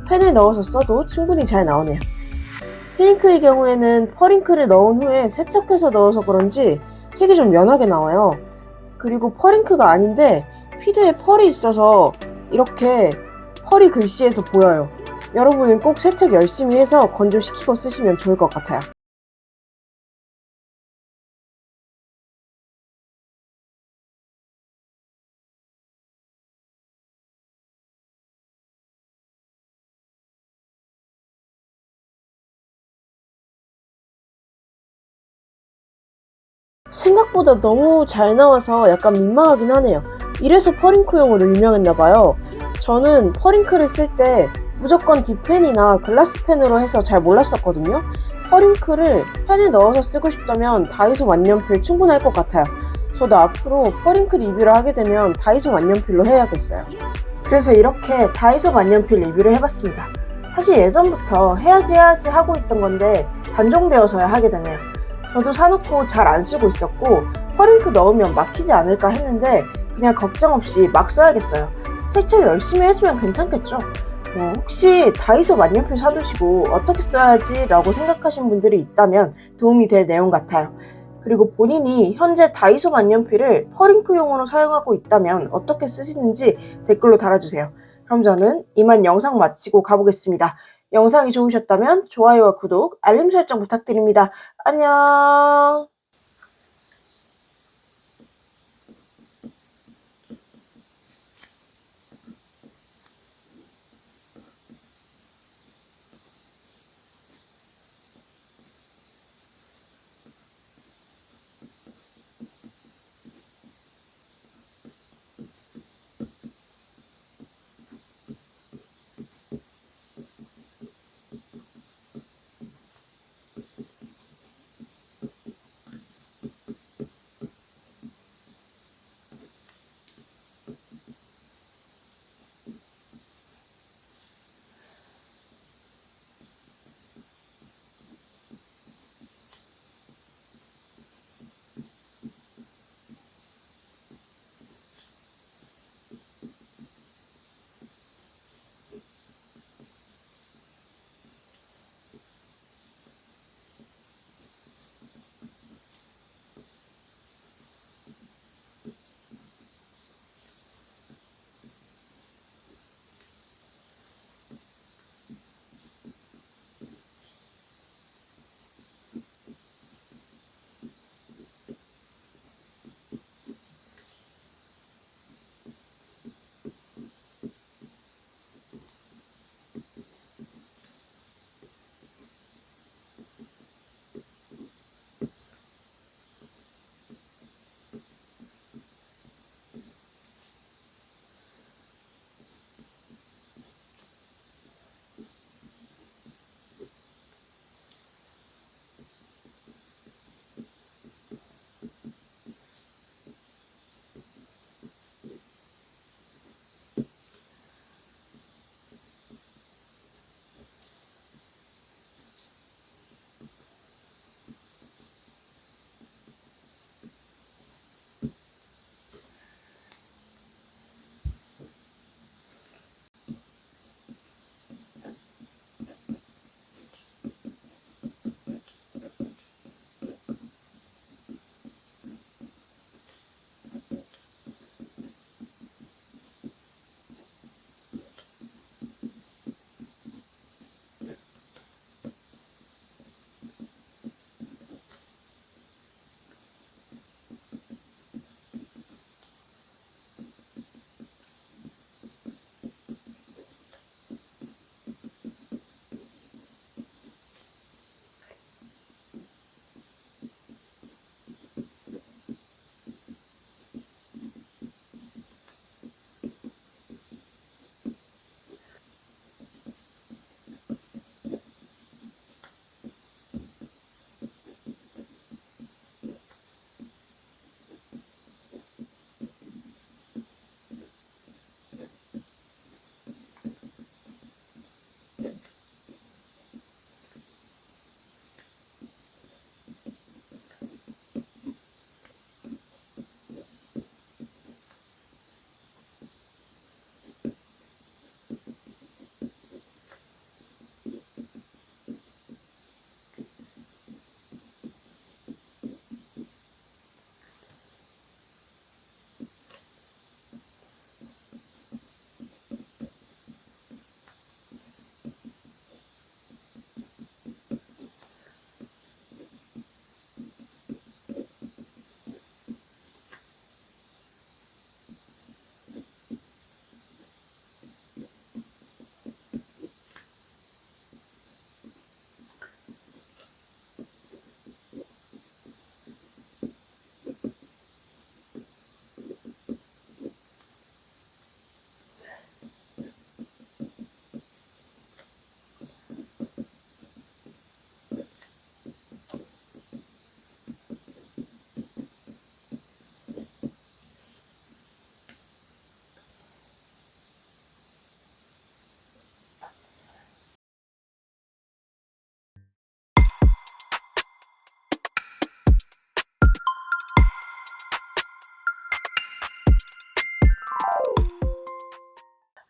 펜에 넣어서 써도 충분히 잘 나오네요. 테잉크의 경우에는 펄잉크를 넣은 후에 세척해서 넣어서 그런지 색이 좀 연하게 나와요. 그리고 펄잉크가 아닌데 피드에 펄이 있어서 이렇게 펄이 글씨에서 보여요. 여러분은 꼭 세척 열심히 해서 건조시키고 쓰시면 좋을 것 같아요. 생각보다 너무 잘 나와서 약간 민망하긴 하네요. 이래서 펄잉크용으로 유명했나봐요. 저는 펄잉크를 쓸 때 무조건 D펜이나 글라스펜으로 해서 잘 몰랐었거든요. 펄잉크를 펜에 넣어서 쓰고 싶다면 다이소 만년필 충분할 것 같아요. 저도 앞으로 펄잉크 리뷰를 하게 되면 다이소 만년필로 해야겠어요. 그래서 이렇게 다이소 만년필 리뷰를 해봤습니다. 사실 예전부터 해야지 하고 있던 건데 단종되어서야 하게 되네요. 저도 사놓고 잘 안 쓰고 있었고 펄잉크 넣으면 막히지 않을까 했는데 그냥 걱정 없이 막 써야겠어요. 세척 열심히 해주면 괜찮겠죠? 혹시 다이소 만년필 사두시고 어떻게 써야지 라고 생각하신 분들이 있다면 도움이 될 내용 같아요. 그리고 본인이 현재 다이소 만년필을 펄잉크용으로 사용하고 있다면 어떻게 쓰시는지 댓글로 달아주세요. 그럼 저는 이만 영상 마치고 가보겠습니다. 영상이 좋으셨다면 좋아요와 구독, 알림 설정 부탁드립니다. 안녕.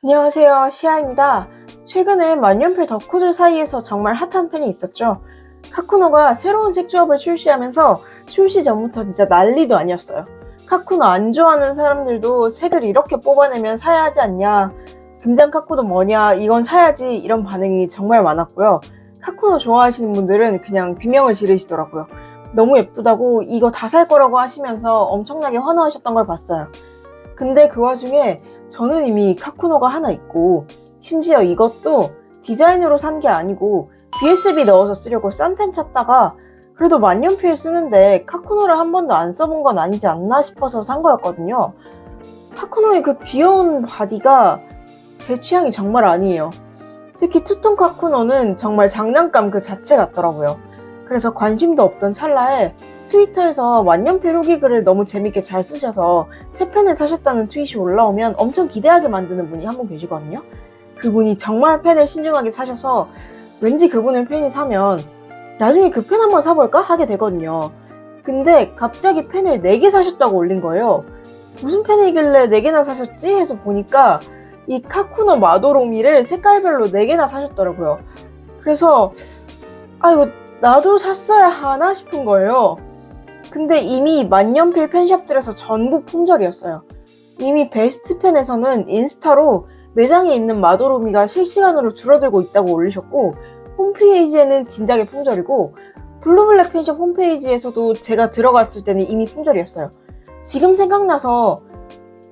안녕하세요, 시아입니다. 최근에 만년필 덕후들 사이에서 정말 핫한 펜이 있었죠. 카쿠노가 새로운 색 조합을 출시하면서 출시 전부터 진짜 난리도 아니었어요. 카쿠노 안 좋아하는 사람들도 색을 이렇게 뽑아내면 사야 하지 않냐, 금장 카쿠노 뭐냐, 이건 사야지, 이런 반응이 정말 많았고요. 카쿠노 좋아하시는 분들은 그냥 비명을 지르시더라고요. 너무 예쁘다고 이거 다 살 거라고 하시면서 엄청나게 환호하셨던 걸 봤어요. 근데 그 와중에 저는 이미 카쿠노가 하나 있고, 심지어 이것도 디자인으로 산 게 아니고 USB 넣어서 쓰려고 싼 펜 찾다가 그래도 만년필 쓰는데 카쿠노를 한 번도 안 써본 건 아니지 않나 싶어서 산 거였거든요. 카쿠노의 그 귀여운 바디가 제 취향이 정말 아니에요. 특히 투톤 카쿠노는 정말 장난감 그 자체 같더라고요. 그래서 관심도 없던 찰나에 트위터에서 만년필 후기글을 너무 재밌게 잘 쓰셔서 새 펜을 사셨다는 트윗이 올라오면 엄청 기대하게 만드는 분이 한 분 계시거든요. 그분이 정말 펜을 신중하게 사셔서 왠지 그분의 펜이 사면 나중에 그 펜 한번 사볼까 하게 되거든요. 근데 갑자기 펜을 4개 사셨다고 올린 거예요. 무슨 펜이길래 4개나 사셨지? 해서 보니까 이 카쿠노 마도로미를 색깔별로 4개나 사셨더라고요. 그래서 이거 나도 샀어야 하나 싶은 거예요. 근데 이미 만년필 펜샵들에서 전부 품절이었어요. 이미 베스트펜에서는 인스타로 매장에 있는 마도로미가 실시간으로 줄어들고 있다고 올리셨고, 홈페이지에는 진작에 품절이고, 블루블랙 펜샵 홈페이지에서도 제가 들어갔을 때는 이미 품절이었어요. 지금 생각나서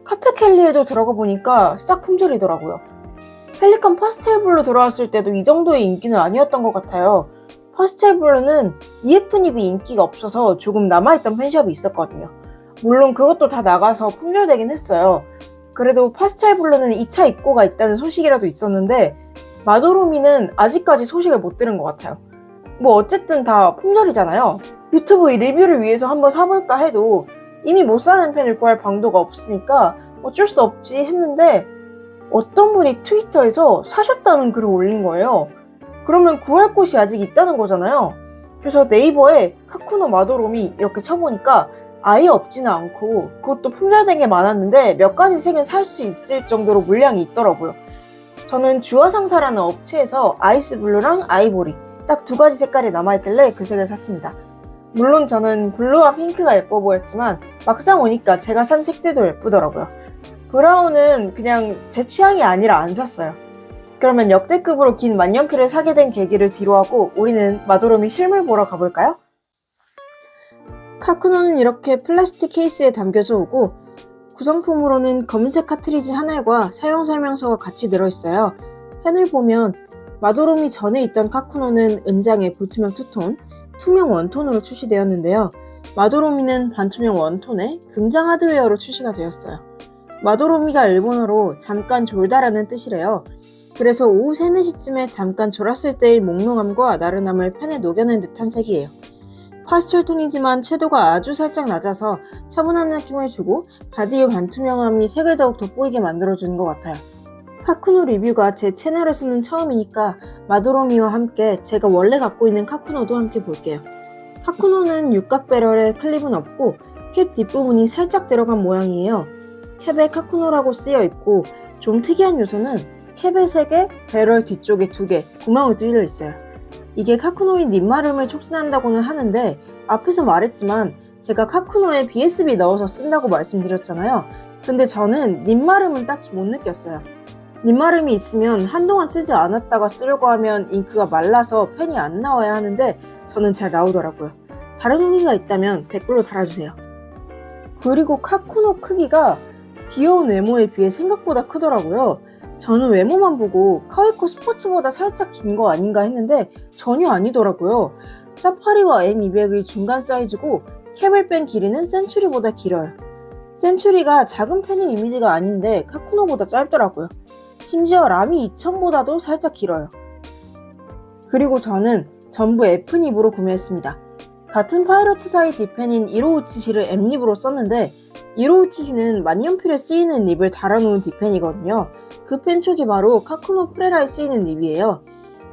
카페켈리에도 들어가 보니까 싹 품절이더라고요. 펠리칸 파스텔 블루 들어왔을 때도 이 정도의 인기는 아니었던 것 같아요. 파스텔 블루는 EF닙이 인기가 없어서 조금 남아있던 펜샵이 있었거든요. 물론 그것도 다 나가서 품절되긴 했어요. 그래도 파스텔 블루는 2차 입고가 있다는 소식이라도 있었는데 마도로미는 아직까지 소식을 못 들은 것 같아요. 뭐 어쨌든 다 품절이잖아요. 유튜브 리뷰를 위해서 한번 사볼까 해도 이미 못 사는 펜을 구할 방도가 없으니까 어쩔 수 없지 했는데 어떤 분이 트위터에서 사셨다는 글을 올린 거예요. 그러면 구할 곳이 아직 있다는 거잖아요. 그래서 네이버에 카쿠노 마도로미 이렇게 쳐보니까 아예 없지는 않고 그것도 품절된 게 많았는데 몇 가지 색은 살 수 있을 정도로 물량이 있더라고요. 저는 주화상사라는 업체에서 아이스블루랑 아이보리 딱 2가지 색깔이 남아있길래 그 색을 샀습니다. 물론 저는 블루와 핑크가 예뻐 보였지만 막상 오니까 제가 산 색들도 예쁘더라고요. 브라운은 그냥 제 취향이 아니라 안 샀어요. 그러면 역대급으로 긴 만년필을 사게 된 계기를 뒤로하고 우리는 마도로미 실물 보러 가볼까요? 카쿠노는 이렇게 플라스틱 케이스에 담겨져 오고 구성품으로는 검은색 카트리지 하나과 사용 설명서가 같이 들어있어요. 펜을 보면 마도로미 전에 있던 카쿠노는 은장의 볼트명 투톤, 투명 원톤으로 출시되었는데요. 마도로미는 반투명 원톤에 금장 하드웨어로 출시가 되었어요. 마도로미가 일본어로 잠깐 졸다라는 뜻이래요. 그래서 오후 3, 4시쯤에 잠깐 졸았을 때의 몽롱함과 나른함을 펜에 녹여낸 듯한 색이에요. 파스텔 톤이지만 채도가 아주 살짝 낮아서 차분한 느낌을 주고 바디의 반투명함이 색을 더욱 돋보이게 만들어주는 것 같아요. 카쿠노 리뷰가 제 채널에서는 처음이니까 마도로미와 함께 제가 원래 갖고 있는 카쿠노도 함께 볼게요. 카쿠노는 육각 배럴에 클립은 없고 캡 뒷부분이 살짝 들어간 모양이에요. 캡에 카쿠노라고 쓰여 있고 좀 특이한 요소는 캡에 3개, 배럴 뒤쪽에 2개, 구멍이 뚫려 있어요. 이게 카쿠노의 닛마름을 촉진한다고는 하는데 앞에서 말했지만 제가 카쿠노에 BSB 넣어서 쓴다고 말씀드렸잖아요. 근데 저는 닛마름은 딱히 못 느꼈어요. 닛마름이 있으면 한동안 쓰지 않았다가 쓰려고 하면 잉크가 말라서 펜이 안 나와야 하는데 저는 잘 나오더라고요. 다른 후기가 있다면 댓글로 달아주세요. 그리고 카쿠노 크기가 귀여운 외모에 비해 생각보다 크더라고요. 저는 외모만 보고 카웨코 스포츠보다 살짝 긴 거 아닌가 했는데 전혀 아니더라고요. 사파리와 M200의 중간 사이즈고 캡을 뺀 길이는 센츄리보다 길어요. 센츄리가 작은 펜의 이미지가 아닌데 카쿠노보다 짧더라고요. 심지어 라미 2000보다도 살짝 길어요. 그리고 저는 전부 F닙으로 구매했습니다. 같은 파이로트사의 뒷펜인 1557을 M닙으로 썼는데 1557은 만년필에 쓰이는 닙을 달아놓은 뒷펜이거든요. 그 펜 쪽이 바로 카쿠노 프레라에 쓰이는 닙이에요.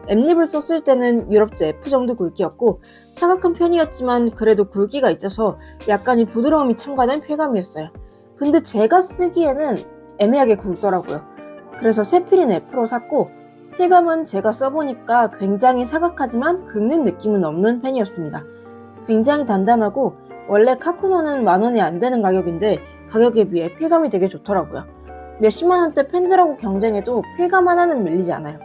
M닙을 썼을 때는 유럽제 F 정도 굵기였고 사각한 펜이었지만 그래도 굵기가 있어서 약간의 부드러움이 첨가된 필감이었어요. 근데 제가 쓰기에는 애매하게 굵더라고요. 그래서 세필인 F로 샀고, 필감은 제가 써보니까 굉장히 사각하지만 긁는 느낌은 없는 펜이었습니다. 굉장히 단단하고 원래 카쿠노는 10,000원이 안 되는 가격인데 가격에 비해 필감이 되게 좋더라고요. 몇십만 원대 펜들하고 경쟁해도 필감 하나는 밀리지 않아요.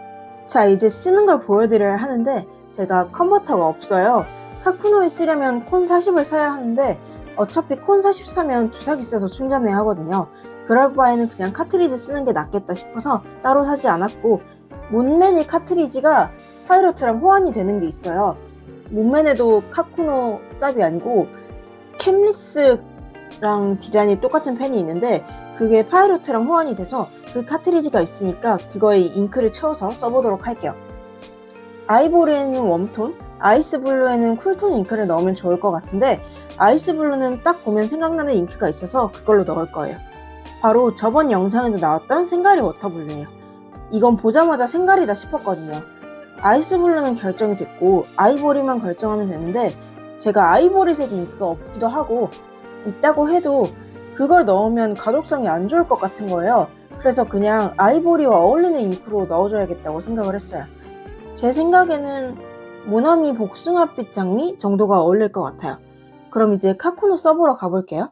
자, 이제 쓰는 걸 보여드려야 하는데 제가 컨버터가 없어요. 카쿠노에 쓰려면 콘 40을 사야 하는데 어차피 콘 40 사면 주사기 써서 충전해야 하거든요. 그럴 바에는 그냥 카트리지 쓰는 게 낫겠다 싶어서 따로 사지 않았고, 문맨이 카트리지가 파이로트랑 호환이 되는 게 있어요. 문맨에도 카쿠노 짭이 아니고 캠리스랑 디자인이 똑같은 펜이 있는데 그게 파이로트랑 호환이 돼서 그 카트리지가 있으니까 그거에 잉크를 채워서 써보도록 할게요. 아이보리에는 웜톤, 아이스블루에는 쿨톤 잉크를 넣으면 좋을 것 같은데 아이스블루는 딱 보면 생각나는 잉크가 있어서 그걸로 넣을 거예요. 바로 저번 영상에도 나왔던 생가리 워터블루예요. 이건 보자마자 생가리다 싶었거든요. 아이스블루는 결정이 됐고 아이보리만 결정하면 되는데 제가 아이보리색 잉크가 없기도 하고 있다고 해도 그걸 넣으면 가독성이 안 좋을 것 같은 거예요. 그래서 그냥 아이보리와 어울리는 잉크로 넣어줘야겠다고 생각을 했어요. 제 생각에는 모나미 복숭아빛 장미 정도가 어울릴 것 같아요. 그럼 이제 카쿠노 써보러 가볼게요.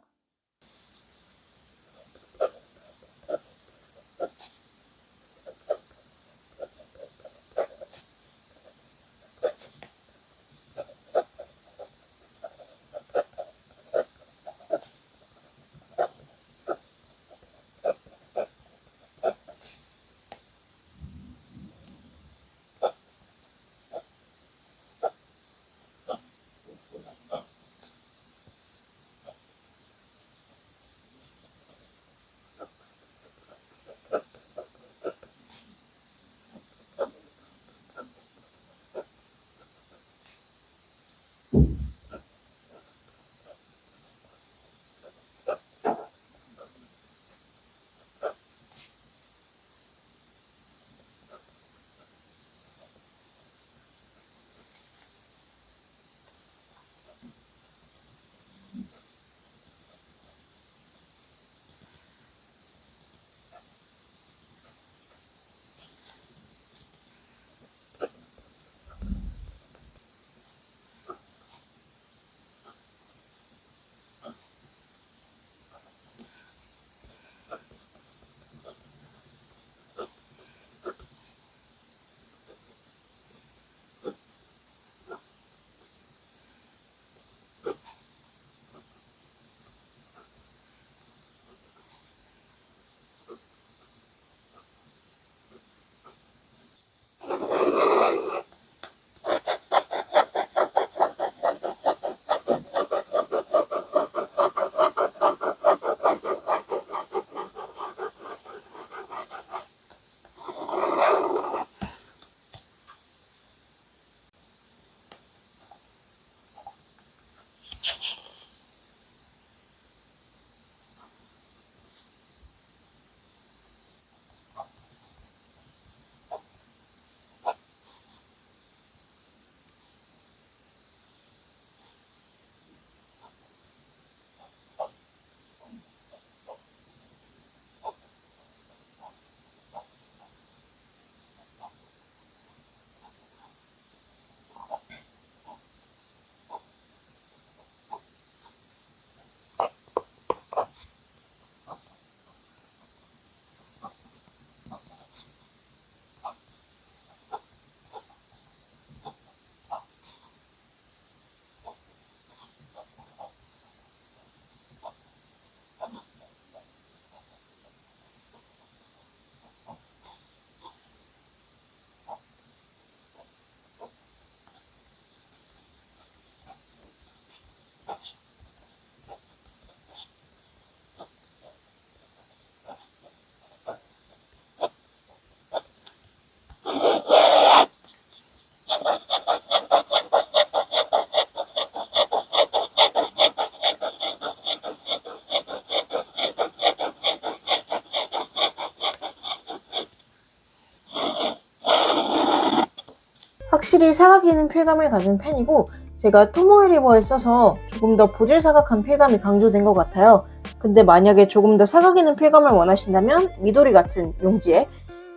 확실히 사각이는 필감을 가진 펜이고 제가 토모에리버에 써서 조금 더 부질사각한 필감이 강조된 것 같아요. 근데 만약에 조금 더 사각이는 필감을 원하신다면 미도리 같은 용지에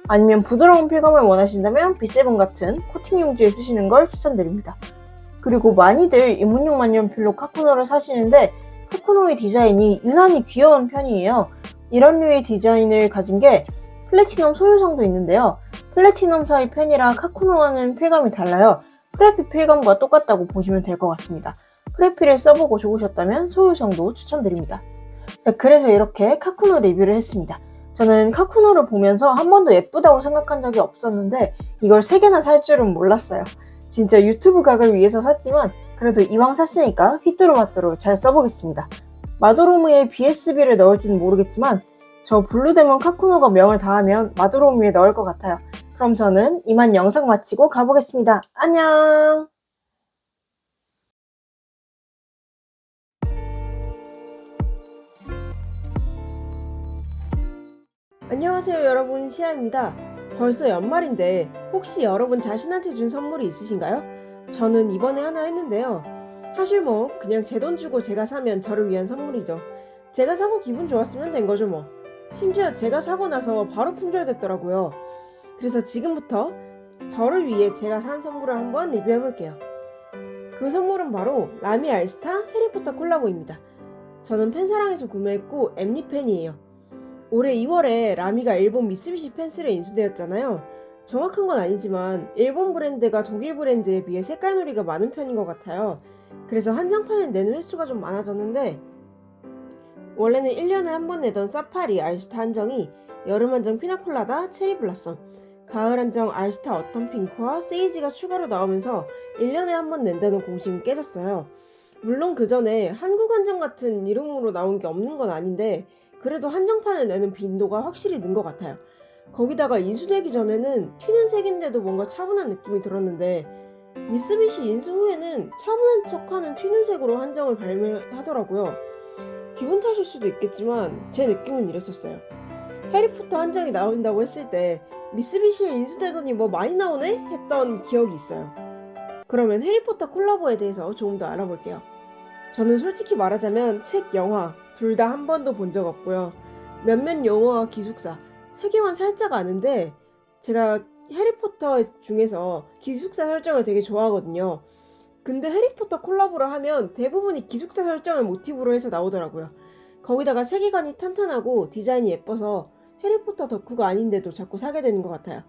아니면 부드러운 필감을 원하신다면 B7 같은 코팅 용지에 쓰시는 걸 추천드립니다. 그리고 많이들 입문용 만년필로 카쿠노를 사시는데 카쿠노의 디자인이 유난히 귀여운 편이에요. 이런 류의 디자인을 가진 게 플래티넘 소유성도 있는데요. 플래티넘사의 펜이라 카쿠노와는 필감이 달라요. 프레피 필감과 똑같다고 보시면 될 것 같습니다. 프레피를 써보고 좋으셨다면 소유성도 추천드립니다. 그래서 이렇게 카쿠노 리뷰를 했습니다. 저는 카쿠노를 보면서 한 번도 예쁘다고 생각한 적이 없었는데 이걸 3개나 살 줄은 몰랐어요. 진짜 유튜브 각을 위해서 샀지만 그래도 이왕 샀으니까 휘뚜루마뚜루 잘 써보겠습니다. 마도로무에 BSB를 넣을지는 모르겠지만 저 블루데몬 카쿠노가 명을 다하면 마도로무에 넣을 것 같아요. 그럼 저는 이만 영상 마치고 가보겠습니다. 안녕! 안녕하세요 여러분, 시아입니다. 벌써 연말인데 혹시 여러분 자신한테 준 선물이 있으신가요? 저는 이번에 하나 했는데요. 사실 뭐 그냥 제 돈 주고 제가 사면 저를 위한 선물이죠. 제가 사고 기분 좋았으면 된 거죠 뭐. 심지어 제가 사고 나서 바로 품절됐더라고요. 그래서 지금부터 저를 위해 제가 산 선물을 한번 리뷰해볼게요. 그 선물은 바로 라미 알스타 해리포터 콜라보입니다. 저는 펜사랑에서 구매했고 엠리 펜이에요. 올해 2월에 라미가 일본 미쓰비시 펜슬에 인수되었잖아요. 정확한 건 아니지만 일본 브랜드가 독일 브랜드에 비해 색깔놀이가 많은 편인 것 같아요. 그래서 한정판을 내는 횟수가 좀 많아졌는데 원래는 1년에 한 번 내던 사파리 알스타 한정이 여름 한정 피나콜라다 체리 블라썸, 가을 한정 알스타 어텀 핑크와 세이지가 추가로 나오면서 1년에 한 번 낸다는 공식은 깨졌어요. 물론 그 전에 한국 한정 같은 이름으로 나온 게 없는 건 아닌데 그래도 한정판을 내는 빈도가 확실히 는 것 같아요. 거기다가 인수되기 전에는 튀는 색인데도 뭔가 차분한 느낌이 들었는데 미쓰비시 인수 후에는 차분한 척하는 튀는 색으로 한정을 발매하더라고요. 기분 탓일 수도 있겠지만 제 느낌은 이랬었어요. 해리포터 한정이 나온다고 했을 때 미쓰비시에 인수되더니 뭐 많이 나오네? 했던 기억이 있어요. 그러면 해리포터 콜라보에 대해서 조금 더 알아볼게요. 저는 솔직히 말하자면 책, 영화 둘 다 한 번도 본 적 없고요. 몇몇 용어와 기숙사, 세계관 살짝 아는데 제가 해리포터 중에서 기숙사 설정을 되게 좋아하거든요. 근데 해리포터 콜라보를 하면 대부분이 기숙사 설정을 모티브로 해서 나오더라고요. 거기다가 세계관이 탄탄하고 디자인이 예뻐서 해리포터 덕후가 아닌데도 자꾸 사게 되는 것 같아요.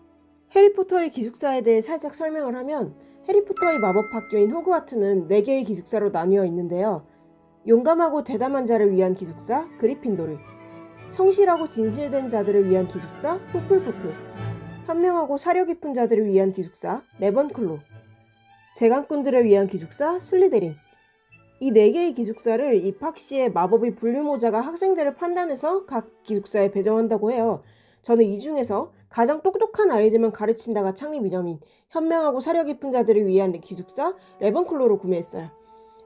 해리포터의 기숙사에 대해 살짝 설명을 하면 해리포터의 마법학교인 호그와트는 4개의 기숙사로 나뉘어 있는데요. 용감하고 대담한 자를 위한 기숙사 그리핀도르, 성실하고 진실된 자들을 위한 기숙사 후플푸프, 현명하고 사려 깊은 자들을 위한 기숙사 레번클로, 재간꾼들을 위한 기숙사 슬리데린. 이 4개의 기숙사를 입학 시에 마법의 분류모자가 학생들을 판단해서 각 기숙사에 배정한다고 해요. 저는 이 중에서 가장 똑똑한 아이들만 가르친다가 창립 이념인 현명하고 사려 깊은 자들을 위한 기숙사 레번클로로 구매했어요.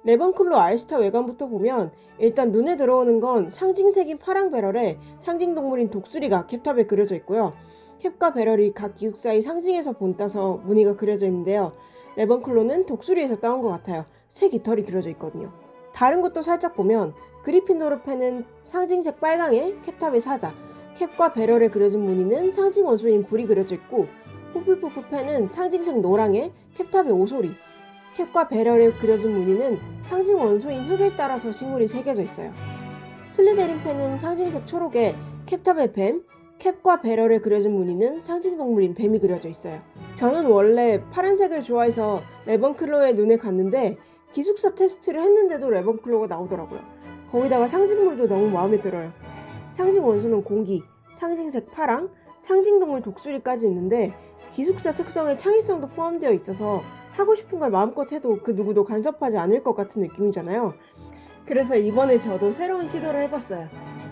레번클로 알스타 외관부터 보면 일단 눈에 들어오는 건 상징색인 파랑 배럴에 상징동물인 독수리가 캡탑에 그려져 있고요. 캡과 배럴이 각 기숙사의 상징에서 본따서 무늬가 그려져 있는데요. 레번클로는 독수리에서 따온 것 같아요. 새 깃털이 그려져 있거든요. 다른 것도 살짝 보면 그리핀도르 펜은 상징색 빨강에 캡탑의 사자, 캡과 배럴에 그려진 무늬는 상징 원소인 불이 그려져 있고 후플푸프 펜은 상징색 노랑에 캡탑의 오소리, 캡과 배럴에 그려진 무늬는 상징 원소인 흙을 따라서 식물이 새겨져 있어요. 슬리데린 펜은 상징색 초록에 캡탑의 뱀, 캡과 배럴에 그려진 무늬는 상징 동물인 뱀이 그려져 있어요. 저는 원래 파란색을 좋아해서 레번클로의 눈에 갔는데 기숙사 테스트를 했는데도 레번클로가 나오더라고요. 거기다가 상징물도 너무 마음에 들어요. 상징 원소는 공기, 상징색 파랑, 상징동물 독수리까지 있는데 기숙사 특성에 창의성도 포함되어 있어서 하고 싶은 걸 마음껏 해도 그 누구도 간섭하지 않을 것 같은 느낌이잖아요. 그래서 이번에 저도 새로운 시도를 해봤어요.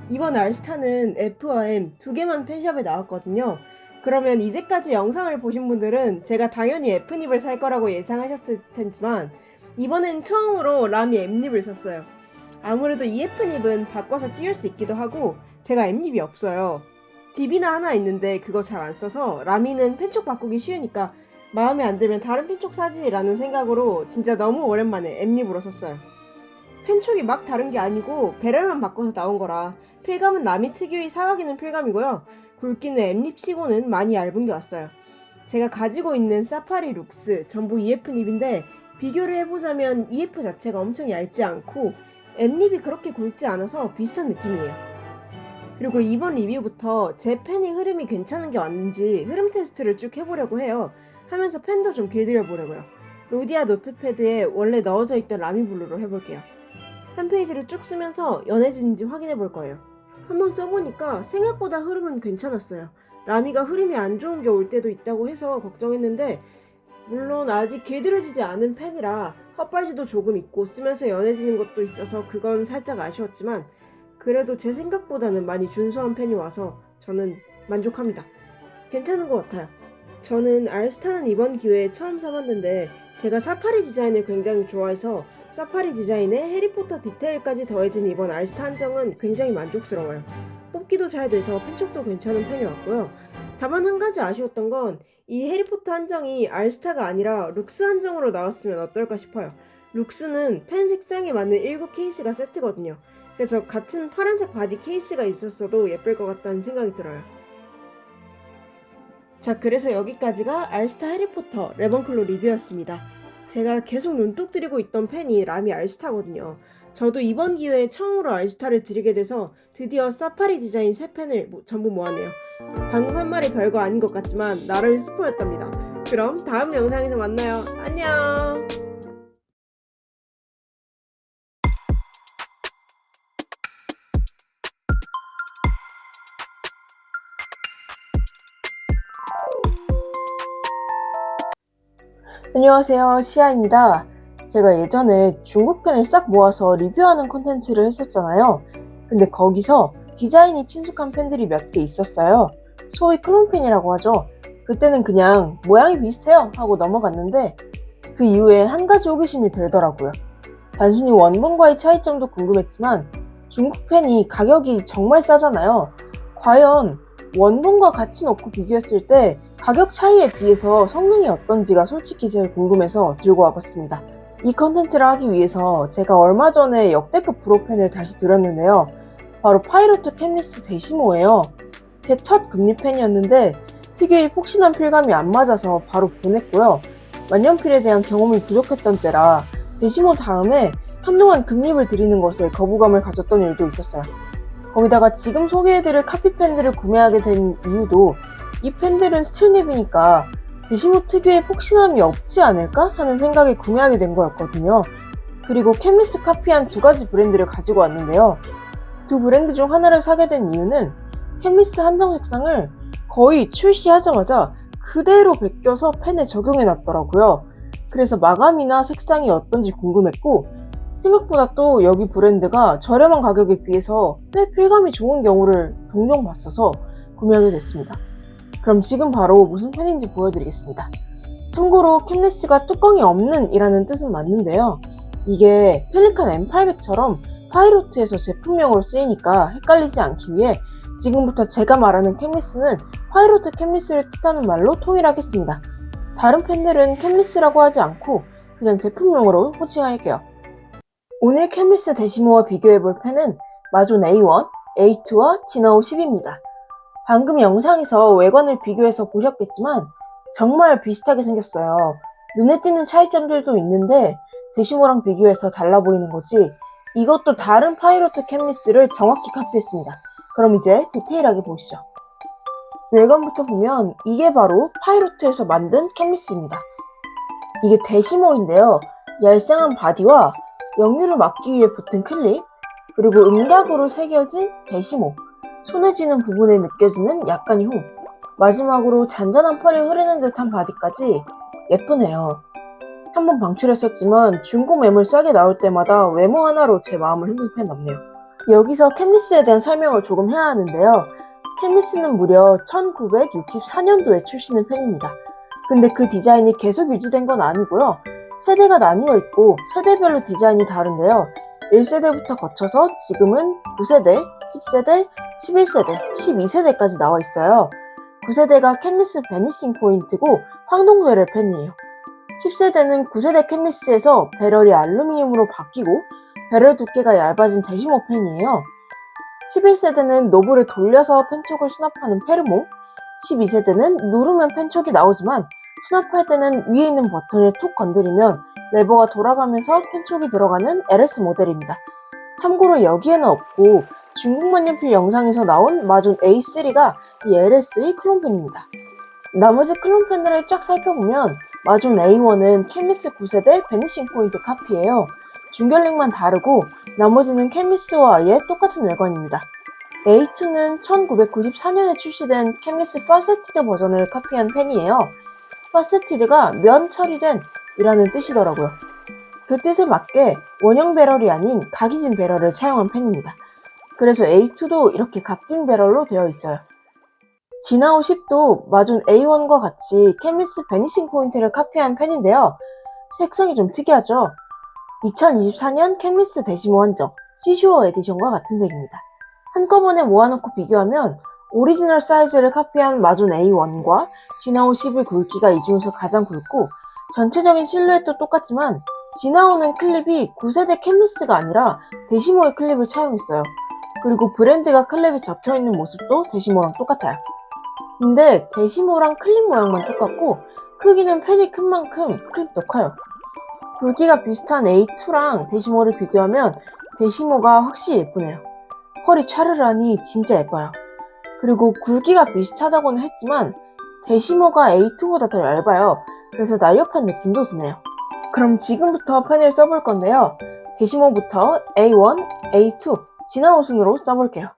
이번 알스타는 F와 M 2개만 펜샵에 나왔거든요. 그러면 이제까지 영상을 보신 분들은 제가 당연히 F닙을 살 거라고 예상하셨을 텐지만 이번엔 처음으로 라미 M닙을 샀어요. 아무래도 이 F닙은 바꿔서 끼울 수 있기도 하고 제가 M닙이 없어요. 딥이나 하나 있는데 그거 잘 안 써서 라미는 펜촉 바꾸기 쉬우니까 마음에 안 들면 다른 펜촉 사지 라는 생각으로 진짜 너무 오랜만에 M닙으로 샀어요. 펜촉이 막 다른 게 아니고 배럴만 바꿔서 나온 거라 필감은 라미 특유의 사각 있는 필감이고요. 굵기는 엠립치고는 많이 얇은 게 왔어요. 제가 가지고 있는 사파리 룩스 전부 EF 립인데 비교를 해보자면 EF 자체가 엄청 얇지 않고 엠립이 그렇게 굵지 않아서 비슷한 느낌이에요. 그리고 이번 리뷰부터 제 펜이 흐름이 괜찮은 게 왔는지 흐름 테스트를 쭉 해보려고 해요. 하면서 펜도 좀 길들여보려고요. 로디아 노트패드에 원래 넣어져 있던 라미블루로 해볼게요. 한 페이지를 쭉 쓰면서 연해지는지 확인해 볼 거예요. 한번 써보니까 생각보다 흐름은 괜찮았어요. 라미가 흐름이 안 좋은 게 올 때도 있다고 해서 걱정했는데 물론 아직 길들여지지 않은 펜이라 헛발질도 조금 있고 쓰면서 연해지는 것도 있어서 그건 살짝 아쉬웠지만 그래도 제 생각보다는 많이 준수한 펜이 와서 저는 만족합니다. 괜찮은 것 같아요. 저는 알스타는 이번 기회에 처음 사봤는데 제가 사파리 디자인을 굉장히 좋아해서 사파리 디자인에 해리포터 디테일까지 더해진 이번 알스타 한정은 굉장히 만족스러워요. 뽑기도 잘 돼서 펜촉도 괜찮은 펜이 왔고요. 다만 한 가지 아쉬웠던 건 이 해리포터 한정이 알스타가 아니라 룩스 한정으로 나왔으면 어떨까 싶어요. 룩스는 펜 색상에 맞는 7 케이스가 세트거든요. 그래서 같은 파란색 바디 케이스가 있었어도 예쁠 것 같다는 생각이 들어요. 자, 그래서 여기까지가 알스타 해리포터 레번클로 리뷰였습니다. 제가 계속 눈독 들이고 있던 펜이 라미 알스타거든요. 저도 이번 기회에 처음으로 알스타를 드리게 돼서 드디어 사파리 디자인 3펜을 전부 모았네요. 방금 한 말이 별거 아닌 것 같지만 나름 스포였답니다. 그럼 다음 영상에서 만나요. 안녕! 안녕하세요, 시아입니다. 제가 예전에 중국 펜을 싹 모아서 리뷰하는 콘텐츠를 했었잖아요. 근데 거기서 디자인이 친숙한 펜들이 몇 개 있었어요. 소위 클론펜이라고 하죠. 그때는 그냥 모양이 비슷해요 하고 넘어갔는데 그 이후에 한 가지 호기심이 들더라고요. 단순히 원본과의 차이점도 궁금했지만 중국 펜이 가격이 정말 싸잖아요. 과연 원본과 같이 놓고 비교했을 때 가격 차이에 비해서 성능이 어떤지가 솔직히 제일 궁금해서 들고 와봤습니다. 이 컨텐츠를 하기 위해서 제가 얼마 전에 역대급 브로펜을 다시 들였는데요. 바로 파이로트 캠리스 데시모예요. 제 첫 금리펜이었는데 특유의 폭신한 필감이 안 맞아서 바로 보냈고요. 만년필에 대한 경험이 부족했던 때라 데시모 다음에 한동안 금립을 들이는 것에 거부감을 가졌던 일도 있었어요. 거기다가 지금 소개해드릴 카피펜들을 구매하게 된 이유도 이 펜들은 스틸립이니까 데시모 특유의 폭신함이 없지 않을까 하는 생각에 구매하게 된 거였거든요. 그리고 캠리스 카피한 2가지 브랜드를 가지고 왔는데요. 두 브랜드 중 하나를 사게 된 이유는 캠리스 한정 색상을 거의 출시하자마자 그대로 베껴서 펜에 적용해 놨더라고요. 그래서 마감이나 색상이 어떤지 궁금했고 생각보다 또 여기 브랜드가 저렴한 가격에 비해서 꽤 필감이 좋은 경우를 종종 봤어서 구매하게 됐습니다. 그럼 지금 바로 무슨 펜인지 보여드리겠습니다. 참고로 캠리스가 뚜껑이 없는 이라는 뜻은 맞는데요. 이게 펠리칸 M800처럼 파이로트에서 제품명으로 쓰이니까 헷갈리지 않기 위해 지금부터 제가 말하는 캠리스는 파이로트 캠리스를 뜻하는 말로 통일하겠습니다. 다른 펜들은 캠리스라고 하지 않고 그냥 제품명으로 호칭할게요. 오늘 캠리스 데시모와 비교해볼 펜은 마존 A1, A2와 지나오 10입니다. 방금 영상에서 외관을 비교해서 보셨겠지만 정말 비슷하게 생겼어요. 눈에 띄는 차이점들도 있는데 데시모랑 비교해서 달라 보이는 거지 이것도 다른 파이로트 캠리스를 정확히 카피했습니다. 그럼 이제 디테일하게 보시죠. 외관부터 보면 이게 바로 파이로트에서 만든 캠리스입니다. 이게 데시모인데요. 얄쌍한 바디와 역류를 막기 위해 붙은 클립, 그리고 음각으로 새겨진 데시모, 손에 쥐는 부분에 느껴지는 약간의 홈, 마지막으로 잔잔한 펄이 흐르는 듯한 바디까지 예쁘네요. 한번 방출했었지만 중고 매물 싸게 나올 때마다 외모 하나로 제 마음을 흔들 펜 없네요. 여기서 캠리스에 대한 설명을 조금 해야 하는데요. 캠리스는 무려 1964년도에 출시된 펜입니다. 근데 그 디자인이 계속 유지된 건 아니고요. 세대가 나뉘어 있고 세대별로 디자인이 다른데요. 1세대부터 거쳐서 지금은 9세대, 10세대, 11세대, 12세대까지 나와 있어요. 9세대가 캠리스 베니싱 포인트고 황동베럴 펜이에요. 10세대는 9세대 캠리스에서 배럴이 알루미늄으로 바뀌고 배럴 두께가 얇아진 데시모 펜이에요. 11세대는 노브를 돌려서 펜촉을 수납하는 페르모, 12세대는 누르면 펜촉이 나오지만 수납할 때는 위에 있는 버튼을 톡 건드리면 레버가 돌아가면서 펜촉이 들어가는 LS 모델입니다. 참고로 여기에는 없고 중국 만년필 영상에서 나온 마존 A3가 이 LS의 클론펜입니다. 나머지 클론펜들을 쫙 살펴보면 마존 A1은 캔미스 9세대 베니싱 포인트 카피예요. 중결링만 다르고 나머지는 캔미스와 아예 똑같은 외관입니다. A2는 1994년에 출시된 캔미스 파세티드 버전을 카피한 펜이에요. 파세티드가 면 처리된 이라는 뜻이더라고요. 그 뜻에 맞게 원형 배럴이 아닌 각이진 배럴을 차용한 펜입니다. 그래서 A2도 이렇게 각진 배럴로 되어 있어요. 지나오 10도 마존 A1과 같이 캔미스 베니싱 포인트를 카피한 펜인데요. 색상이 좀 특이하죠? 2024년 캔미스 데시모 한정 시슈어 에디션과 같은 색입니다. 한꺼번에 모아놓고 비교하면 오리지널 사이즈를 카피한 마존 A1과 지나오 10의 굵기가 이 중에서 가장 굵고 전체적인 실루엣도 똑같지만 지나오는 클립이 9세대 캔미스가 아니라 데시모의 클립을 차용했어요. 그리고 브랜드가 클립이 적혀있는 모습도 데시모랑 똑같아요. 근데 데시모랑 클립 모양만 똑같고 크기는 펜이 큰 만큼 클립도 커요. 굵기가 비슷한 A2랑 데시모를 비교하면 데시모가 확실히 예쁘네요. 펄이 촤르르하니 진짜 예뻐요. 그리고 굵기가 비슷하다고는 했지만 데시모가 A2보다 더 얇아요. 그래서 날렵한 느낌도 드네요. 그럼 지금부터 펜을 써볼 건데요. 데시모부터 A1, A2, 지나오 순으로 써볼게요.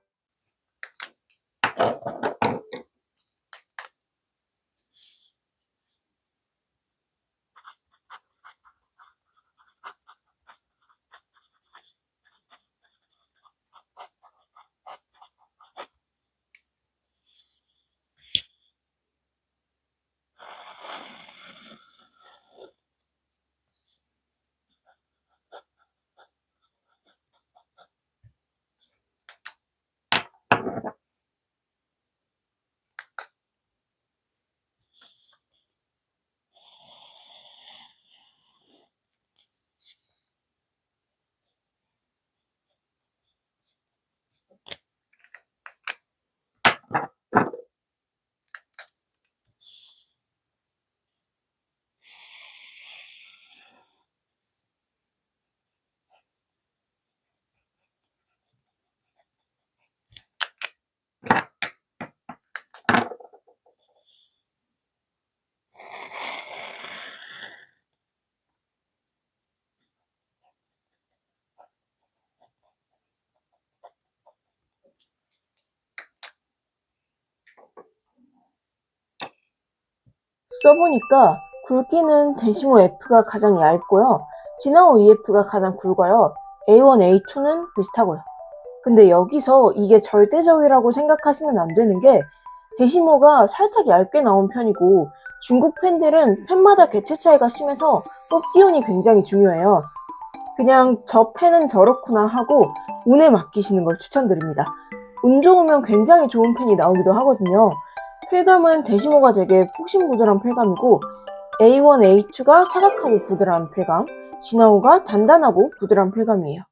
써보니까 굵기는 데시모 F가 가장 얇고요. 지나오 EF가 가장 굵어요. A1, A2는 비슷하고요. 근데 여기서 이게 절대적이라고 생각하시면 안 되는 게 데시모가 살짝 얇게 나온 편이고 중국 펜들은 펜마다 객체 차이가 심해서 뽑기운이 굉장히 중요해요. 그냥 저 펜은 저렇구나 하고 운에 맡기시는 걸 추천드립니다. 운 좋으면 굉장히 좋은 펜이 나오기도 하거든요. 필감은 데시모가 되게 폭신부드러운 필감이고 A1, A2가 사각하고 부드러운 필감, 지나오가 단단하고 부드러운 필감이에요.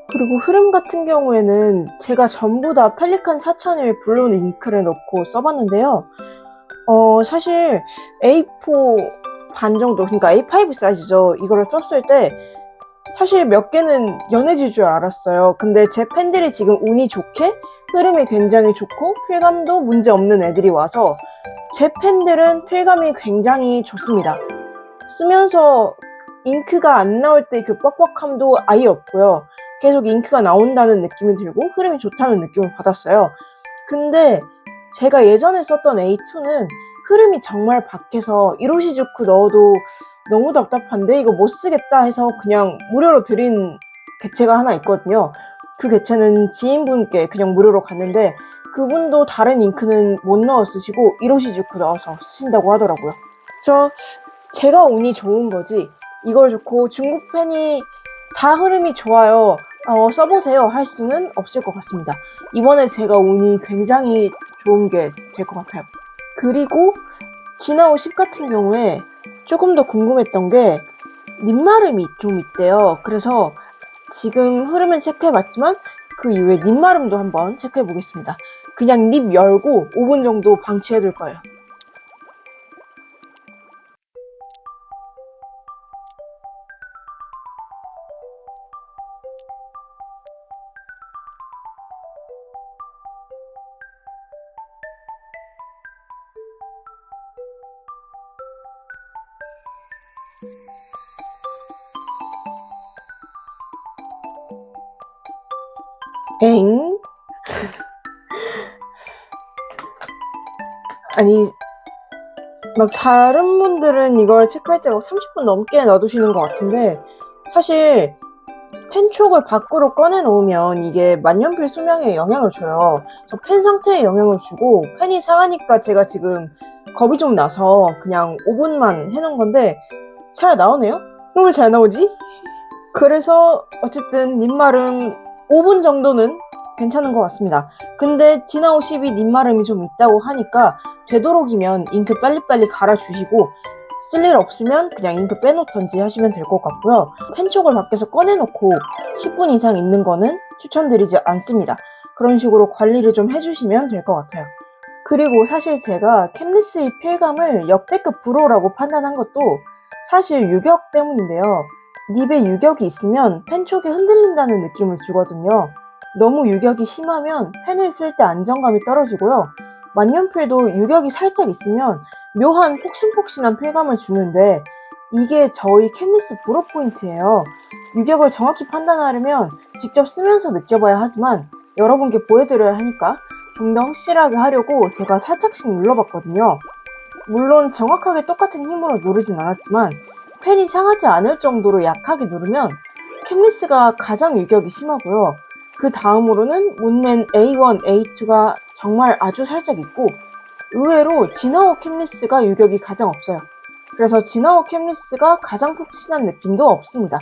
그리고 흐름 같은 경우에는 제가 전부 다 펠리칸 4001 블루 잉크를 넣고 써봤는데요. 사실 A4 반 정도, 그러니까 A5 사이즈죠. 이거를 썼을 때 사실 몇 개는 연해질 줄 알았어요. 근데 제 펜들이 지금 운이 좋게 흐름이 굉장히 좋고 필감도 문제 없는 애들이 와서 제 펜들은 필감이 굉장히 좋습니다. 쓰면서 잉크가 안 나올 때 그 뻑뻑함도 아예 없고요. 계속 잉크가 나온다는 느낌이 들고 흐름이 좋다는 느낌을 받았어요. 근데 제가 예전에 썼던 A2는 흐름이 정말 박해서 이로시즈쿠 넣어도 너무 답답한데 이거 못 쓰겠다 해서 그냥 무료로 드린 객체가 하나 있거든요. 그 객체는 지인분께 그냥 무료로 갔는데 그분도 다른 잉크는 못 넣어 쓰시고 이로시즈쿠 넣어서 쓰신다고 하더라고요. 그래서 제가 운이 좋은 거지 이걸 좋고 중국 펜이 다 흐름이 좋아요. 써보세요 할 수는 없을 것 같습니다. 이번에 제가 운이 굉장히 좋은 게 될 것 같아요. 그리고 진아오 10 같은 경우에 조금 더 궁금했던 게 립마름이 좀 있대요. 그래서 지금 흐름을 체크해봤지만 그 이후에 립마름도 한번 체크해보겠습니다. 그냥 립 열고 5분 정도 방치해둘 거예요. 엥? 아니, 막 다른 분들은 이걸 체크할 때 막 30분 넘게 놔두시는 것 같은데 사실 펜촉을 밖으로 꺼내놓으면 이게 만년필 수명에 영향을 줘요. 저 펜 상태에 영향을 주고 펜이 상하니까 제가 지금 겁이 좀 나서 그냥 5분만 해놓은 건데 잘 나오네요? 왜 잘 나오지? 그래서 어쨌든 립마름 5분 정도는 괜찮은 것 같습니다. 근데 진아오 10이 립마름이 좀 있다고 하니까 되도록이면 잉크 빨리빨리 갈아주시고 쓸 일 없으면 그냥 잉크 빼놓던지 하시면 될 것 같고요. 펜촉을 밖에서 꺼내놓고 10분 이상 있는 거는 추천드리지 않습니다. 그런 식으로 관리를 좀 해주시면 될 것 같아요. 그리고 사실 제가 캠리스의 필감을 역대급 불호라고 판단한 것도 사실 유격 때문인데요. 립에 유격이 있으면 펜촉이 흔들린다는 느낌을 주거든요. 너무 유격이 심하면 펜을 쓸 때 안정감이 떨어지고요. 만년필도 유격이 살짝 있으면 묘한 폭신폭신한 필감을 주는데 이게 저희 캠리스 불호 포인트예요. 유격을 정확히 판단하려면 직접 쓰면서 느껴봐야 하지만 여러분께 보여드려야 하니까 좀 더 확실하게 하려고 제가 살짝씩 눌러봤거든요. 물론 정확하게 똑같은 힘으로 누르진 않았지만 펜이 상하지 않을 정도로 약하게 누르면 캠리스가 가장 유격이 심하고요. 그 다음으로는 문맨 A1, A2가 정말 아주 살짝 있고 의외로 진아오 캠리스가 유격이 가장 없어요. 그래서 진아오 캠리스가 가장 푹신한 느낌도 없습니다.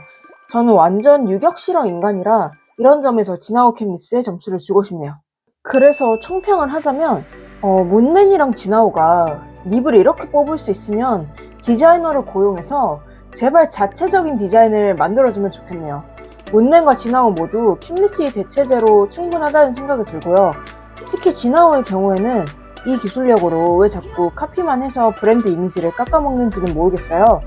저는 완전 유격 싫어 인간이라 이런 점에서 진아오 캠리스에 점수를 주고 싶네요. 그래서 총평을 하자면 문맨이랑 진아오가 립을 이렇게 뽑을 수 있으면 디자이너를 고용해서 제발 자체적인 디자인을 만들어주면 좋겠네요. 문맨과 진아오 모두 캠리스의 대체제로 충분하다는 생각이 들고요. 특히 진아오의 경우에는 이 기술력으로 왜 자꾸 카피만 해서 브랜드 이미지를 깎아먹는지는 모르겠어요.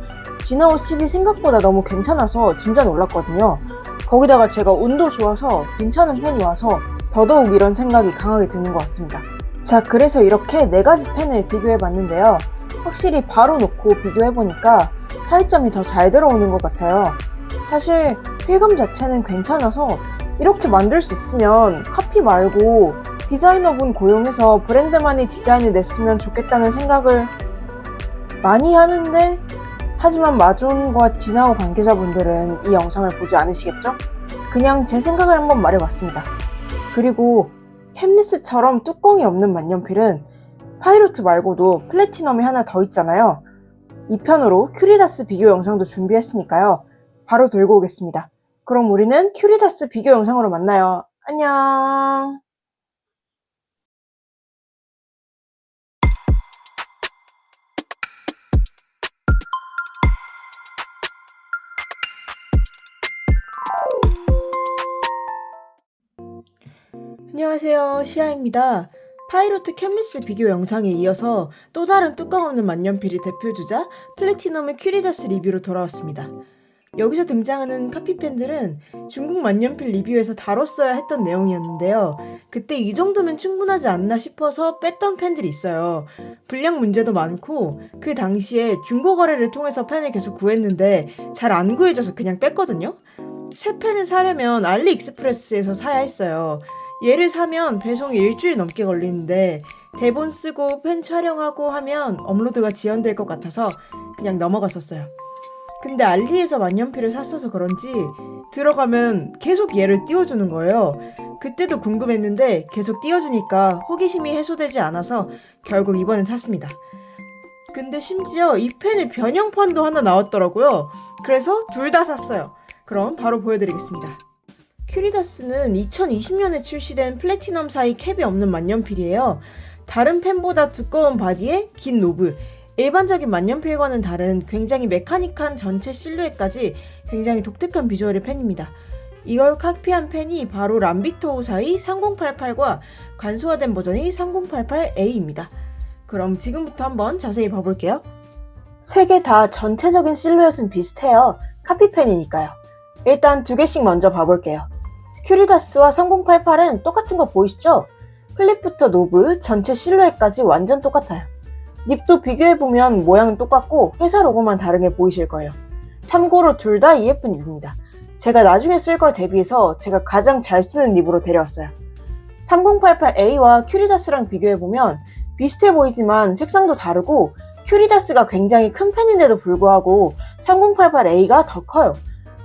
진아오 10이 생각보다 너무 괜찮아서 진짜 놀랐거든요. 거기다가 제가 운도 좋아서 괜찮은 펜이 와서 더더욱 이런 생각이 강하게 드는 것 같습니다. 자, 그래서 이렇게 4가지 펜을 비교해봤는데요. 확실히 바로 놓고 비교해보니까 차이점이 더 잘 들어오는 것 같아요. 사실 필감 자체는 괜찮아서 이렇게 만들 수 있으면 카피 말고 디자이너분 고용해서 브랜드만의 디자인을 냈으면 좋겠다는 생각을 많이 하는데 하지만 마존과 진아오 관계자분들은 이 영상을 보지 않으시겠죠? 그냥 제 생각을 한번 말해봤습니다. 그리고 캠리스처럼 뚜껑이 없는 만년필은 파이로트 말고도 플래티넘이 하나 더 있잖아요. 이 편으로 큐리다스 비교 영상도 준비했으니까요. 바로 들고 오겠습니다. 그럼 우리는 큐리다스 비교 영상으로 만나요. 안녕. 안녕하세요, 시아입니다. 파이로트 캠리스 비교 영상에 이어서 또 다른 뚜껑 없는 만년필의 대표주자 플래티넘의 큐리다스 리뷰로 돌아왔습니다. 여기서 등장하는 카피펜들은 중국 만년필 리뷰에서 다뤘어야 했던 내용이었는데요. 그때 이 정도면 충분하지 않나 싶어서 뺐던 펜들이 있어요. 불량 문제도 많고 그 당시에 중고 거래를 통해서 펜을 계속 구했는데 잘 안 구해져서 그냥 뺐거든요. 새 펜을 사려면 알리익스프레스에서 사야 했어요. 얘를 사면 배송이 일주일 넘게 걸리는데 대본 쓰고 펜 촬영하고 하면 업로드가 지연될 것 같아서 그냥 넘어갔었어요. 근데 알리에서 만년필을 샀어서 그런지 들어가면 계속 얘를 띄워주는 거예요. 그때도 궁금했는데 계속 띄워주니까 호기심이 해소되지 않아서 결국 이번엔 샀습니다. 근데 심지어 이 펜의 변형판도 하나 나왔더라고요. 그래서 둘 다 샀어요. 그럼 바로 보여드리겠습니다. 큐리다스는 2020년에 출시된 플래티넘사의 캡이 없는 만년필이에요. 다른 펜보다 두꺼운 바디에 긴 노브, 일반적인 만년필과는 다른 굉장히 메카닉한 전체 실루엣까지 굉장히 독특한 비주얼의 펜입니다. 이걸 카피한 펜이 바로 람비토우사의 3088과 간소화된 버전이 3088A입니다. 그럼 지금부터 한번 자세히 봐볼게요. 세 개 다 전체적인 실루엣은 비슷해요. 카피펜이니까요. 일단 두 개씩 먼저 봐볼게요. 큐리다스와 3088은 똑같은 거 보이시죠? 클립부터 노브, 전체 실루엣까지 완전 똑같아요. 립도 비교해보면 모양은 똑같고 회사 로고만 다르게 보이실 거예요. 참고로 둘 다 EF 립입니다. 제가 나중에 쓸 걸 대비해서 제가 가장 잘 쓰는 립으로 데려왔어요. 3088A와 큐리다스랑 비교해보면 비슷해 보이지만 색상도 다르고 큐리다스가 굉장히 큰 펜인데도 불구하고 3088A가 더 커요.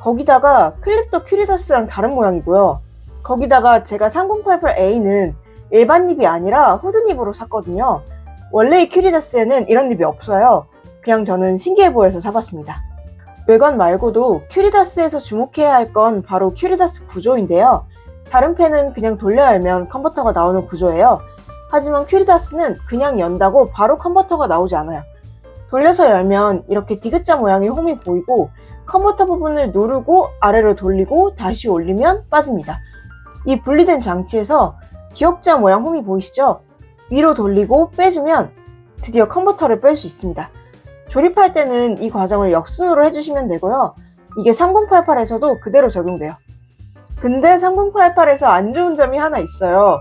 거기다가 클립도 큐리다스랑 다른 모양이고요. 거기다가 제가 3088A는 일반 립이 아니라 후드 립으로 샀거든요. 원래의 큐리다스에는 이런 립이 없어요. 그냥 저는 신기해 보여서 사봤습니다. 외관 말고도 큐리다스에서 주목해야 할 건 바로 큐리다스 구조인데요. 다른 펜은 그냥 돌려 열면 컨버터가 나오는 구조예요. 하지만 큐리다스는 그냥 연다고 바로 컨버터가 나오지 않아요. 돌려서 열면 이렇게 디귿자 모양의 홈이 보이고 컨버터 부분을 누르고 아래로 돌리고 다시 올리면 빠집니다. 이 분리된 장치에서 기역자 모양 홈이 보이시죠? 위로 돌리고 빼주면 드디어 컨버터를 뺄 수 있습니다. 조립할 때는 이 과정을 역순으로 해주시면 되고요. 이게 3088에서도 그대로 적용돼요. 근데 3088에서 안 좋은 점이 하나 있어요.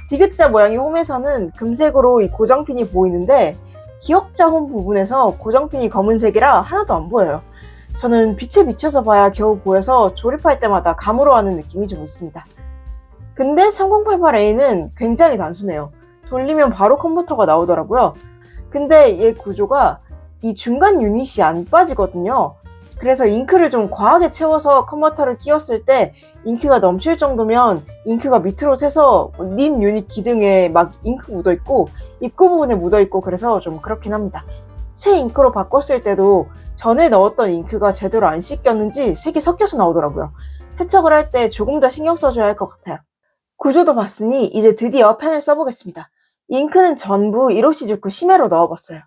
디귿자 모양의 홈에서는 금색으로 이 고정핀이 보이는데 기역자 홈 부분에서 고정핀이 검은색이라 하나도 안 보여요. 저는 빛에 비춰서 봐야 겨우 보여서 조립할 때마다 가물어하는 느낌이 좀 있습니다. 근데 3088A는 굉장히 단순해요. 돌리면 바로 컨버터가 나오더라고요. 근데 얘 구조가 이 중간 유닛이 안 빠지거든요. 그래서 잉크를 좀 과하게 채워서 컨버터를 끼웠을 때 잉크가 넘칠 정도면 잉크가 밑으로 새서 립 유닛 기둥에 막 잉크 묻어있고 입구 부분에 묻어있고 그래서 좀 그렇긴 합니다. 새 잉크로 바꿨을 때도 전에 넣었던 잉크가 제대로 안 씻겼는지 색이 섞여서 나오더라고요. 세척을 할 때 조금 더 신경 써줘야 할 것 같아요. 구조도 봤으니 이제 드디어 펜을 써보겠습니다. 잉크는 전부 이로시주쿠 시메로 넣어봤어요.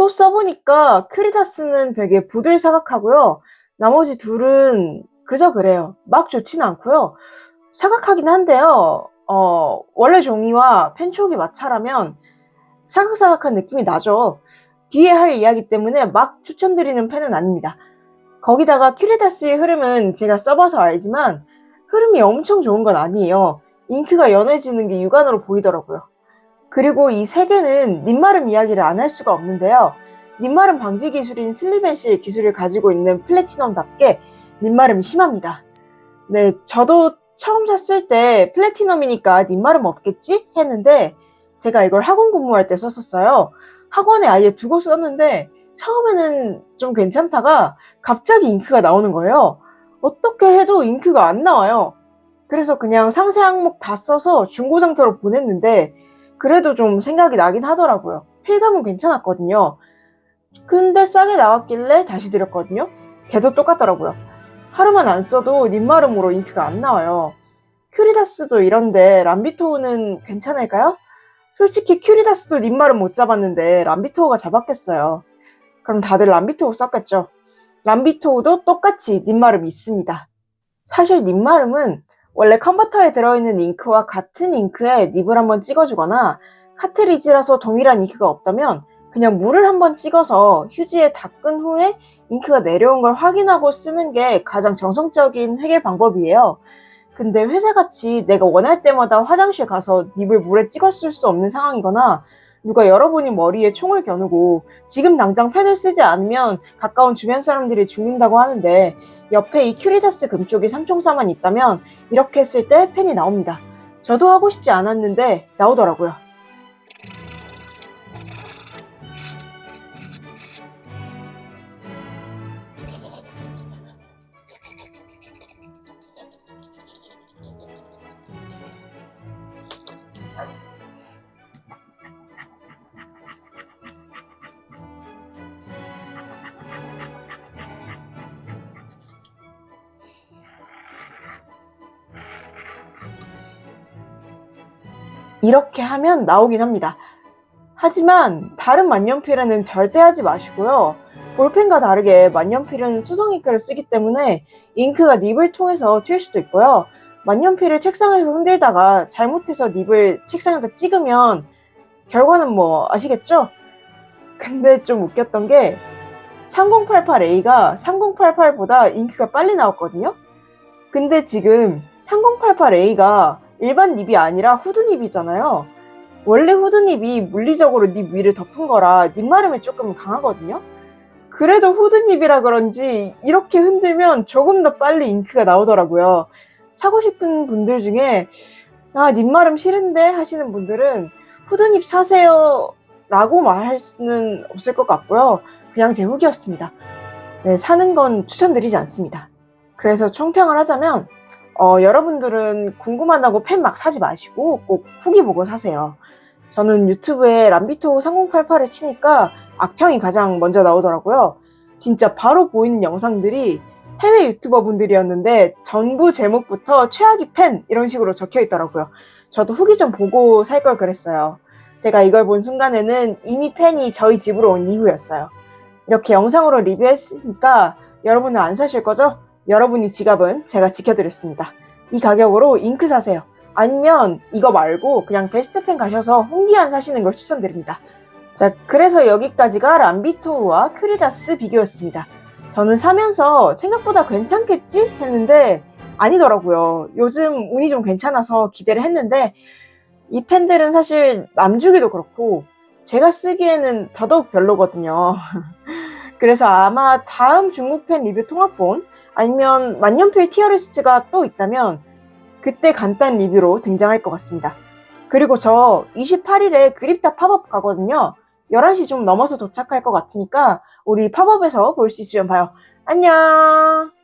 저도 써보니까 큐리다스는 되게 부들사각하고요. 나머지 둘은 그저 그래요. 막 좋지는 않고요. 사각하긴 한데요. 원래 종이와 펜촉이 마찰하면 사각사각한 느낌이 나죠. 뒤에 할 이야기 때문에 막 추천드리는 펜은 아닙니다. 거기다가 큐리다스의 흐름은 제가 써봐서 알지만 흐름이 엄청 좋은 건 아니에요. 잉크가 연해지는 게 육안으로 보이더라고요. 그리고 이 세 개는 닛마름 이야기를 안 할 수가 없는데요. 닛마름 방지 기술인 슬립앤실 기술을 가지고 있는 플래티넘답게 닛마름이 심합니다. 네, 저도 처음 샀을 때 플래티넘이니까 닛마름 없겠지? 했는데 제가 이걸 학원 근무할 때 썼었어요. 학원에 아예 두고 썼는데 처음에는 좀 괜찮다가 갑자기 잉크가 나오는 거예요. 어떻게 해도 잉크가 안 나와요. 그래서 그냥 상세 항목 다 써서 중고 상태로 보냈는데 그래도 좀 생각이 나긴 하더라고요. 필감은 괜찮았거든요. 근데 싸게 나왔길래 다시 드렸거든요. 걔도 똑같더라고요. 하루만 안 써도 닛마름으로 잉크가 안 나와요. 큐리다스도 이런데 람비토우는 괜찮을까요? 솔직히 큐리다스도 닛마름 못 잡았는데 람비토우가 잡았겠어요. 그럼 다들 람비토우 썼겠죠? 람비토우도 똑같이 닛마름이 있습니다. 사실 닛마름은 원래 컨버터에 들어있는 잉크와 같은 잉크에 닙을 한번 찍어주거나 카트리지라서 동일한 잉크가 없다면 그냥 물을 한번 찍어서 휴지에 닦은 후에 잉크가 내려온 걸 확인하고 쓰는 게 가장 정성적인 해결 방법이에요. 근데 회사같이 내가 원할 때마다 화장실 가서 닙을 물에 찍어 쓸 수 없는 상황이거나 누가 여러분이 머리에 총을 겨누고 지금 당장 펜을 쓰지 않으면 가까운 주변 사람들이 죽는다고 하는데 옆에 이 큐리다스 금쪽이 3총사만 있다면 이렇게 했을 때 펜이 나옵니다. 저도 하고 싶지 않았는데 나오더라고요. 이렇게 하면 나오긴 합니다. 하지만 다른 만년필에는 절대 하지 마시고요. 볼펜과 다르게 만년필은 수성 잉크를 쓰기 때문에 잉크가 닙을 통해서 튈 수도 있고요. 만년필을 책상에서 흔들다가 잘못해서 닙을 책상에다 찍으면 결과는 뭐 아시겠죠? 근데 좀 웃겼던 게 3088A가 3088보다 잉크가 빨리 나왔거든요? 근데 지금 3088A가 일반 닙이 아니라 후드 닙이잖아요. 원래 후드 닙이 물리적으로 닙 위를 덮은 거라 닙마름이 조금 강하거든요. 그래도 후드 닙이라 그런지 이렇게 흔들면 조금 더 빨리 잉크가 나오더라고요. 사고 싶은 분들 중에 닙마름 싫은데 하시는 분들은 후드 닙 사세요 라고 말할 수는 없을 것 같고요. 그냥 제 후기였습니다. 네, 사는 건 추천드리지 않습니다. 그래서 총평을 하자면 여러분들은 궁금하다고 펜 막 사지 마시고 꼭 후기 보고 사세요. 저는 유튜브에 람비토우 3088을 치니까 악평이 가장 먼저 나오더라고요. 진짜 바로 보이는 영상들이 해외 유튜버 분들이었는데 전부 제목부터 최악의 펜 이런 식으로 적혀 있더라고요. 저도 후기 좀 보고 살 걸 그랬어요. 제가 이걸 본 순간에는 이미 펜이 저희 집으로 온 이후였어요. 이렇게 영상으로 리뷰했으니까 여러분은 안 사실 거죠? 여러분이 지갑은 제가 지켜드렸습니다. 이 가격으로 잉크 사세요. 아니면 이거 말고 그냥 베스트펜 가셔서 홍기안 사시는 걸 추천드립니다. 자, 그래서 여기까지가 람비토우와 큐리다스 비교였습니다. 저는 사면서 생각보다 괜찮겠지? 했는데 아니더라고요. 요즘 운이 좀 괜찮아서 기대를 했는데 이 펜들은 사실 남주기도 그렇고 제가 쓰기에는 더더욱 별로거든요. 그래서 아마 다음 중국 펜 리뷰 통합본 아니면 만년필 티어리스트가 또 있다면 그때 간단 리뷰로 등장할 것 같습니다. 그리고 저 28일에 그립다 팝업 가거든요. 11시 좀 넘어서 도착할 것 같으니까 우리 팝업에서 볼 수 있으면 봐요. 안녕!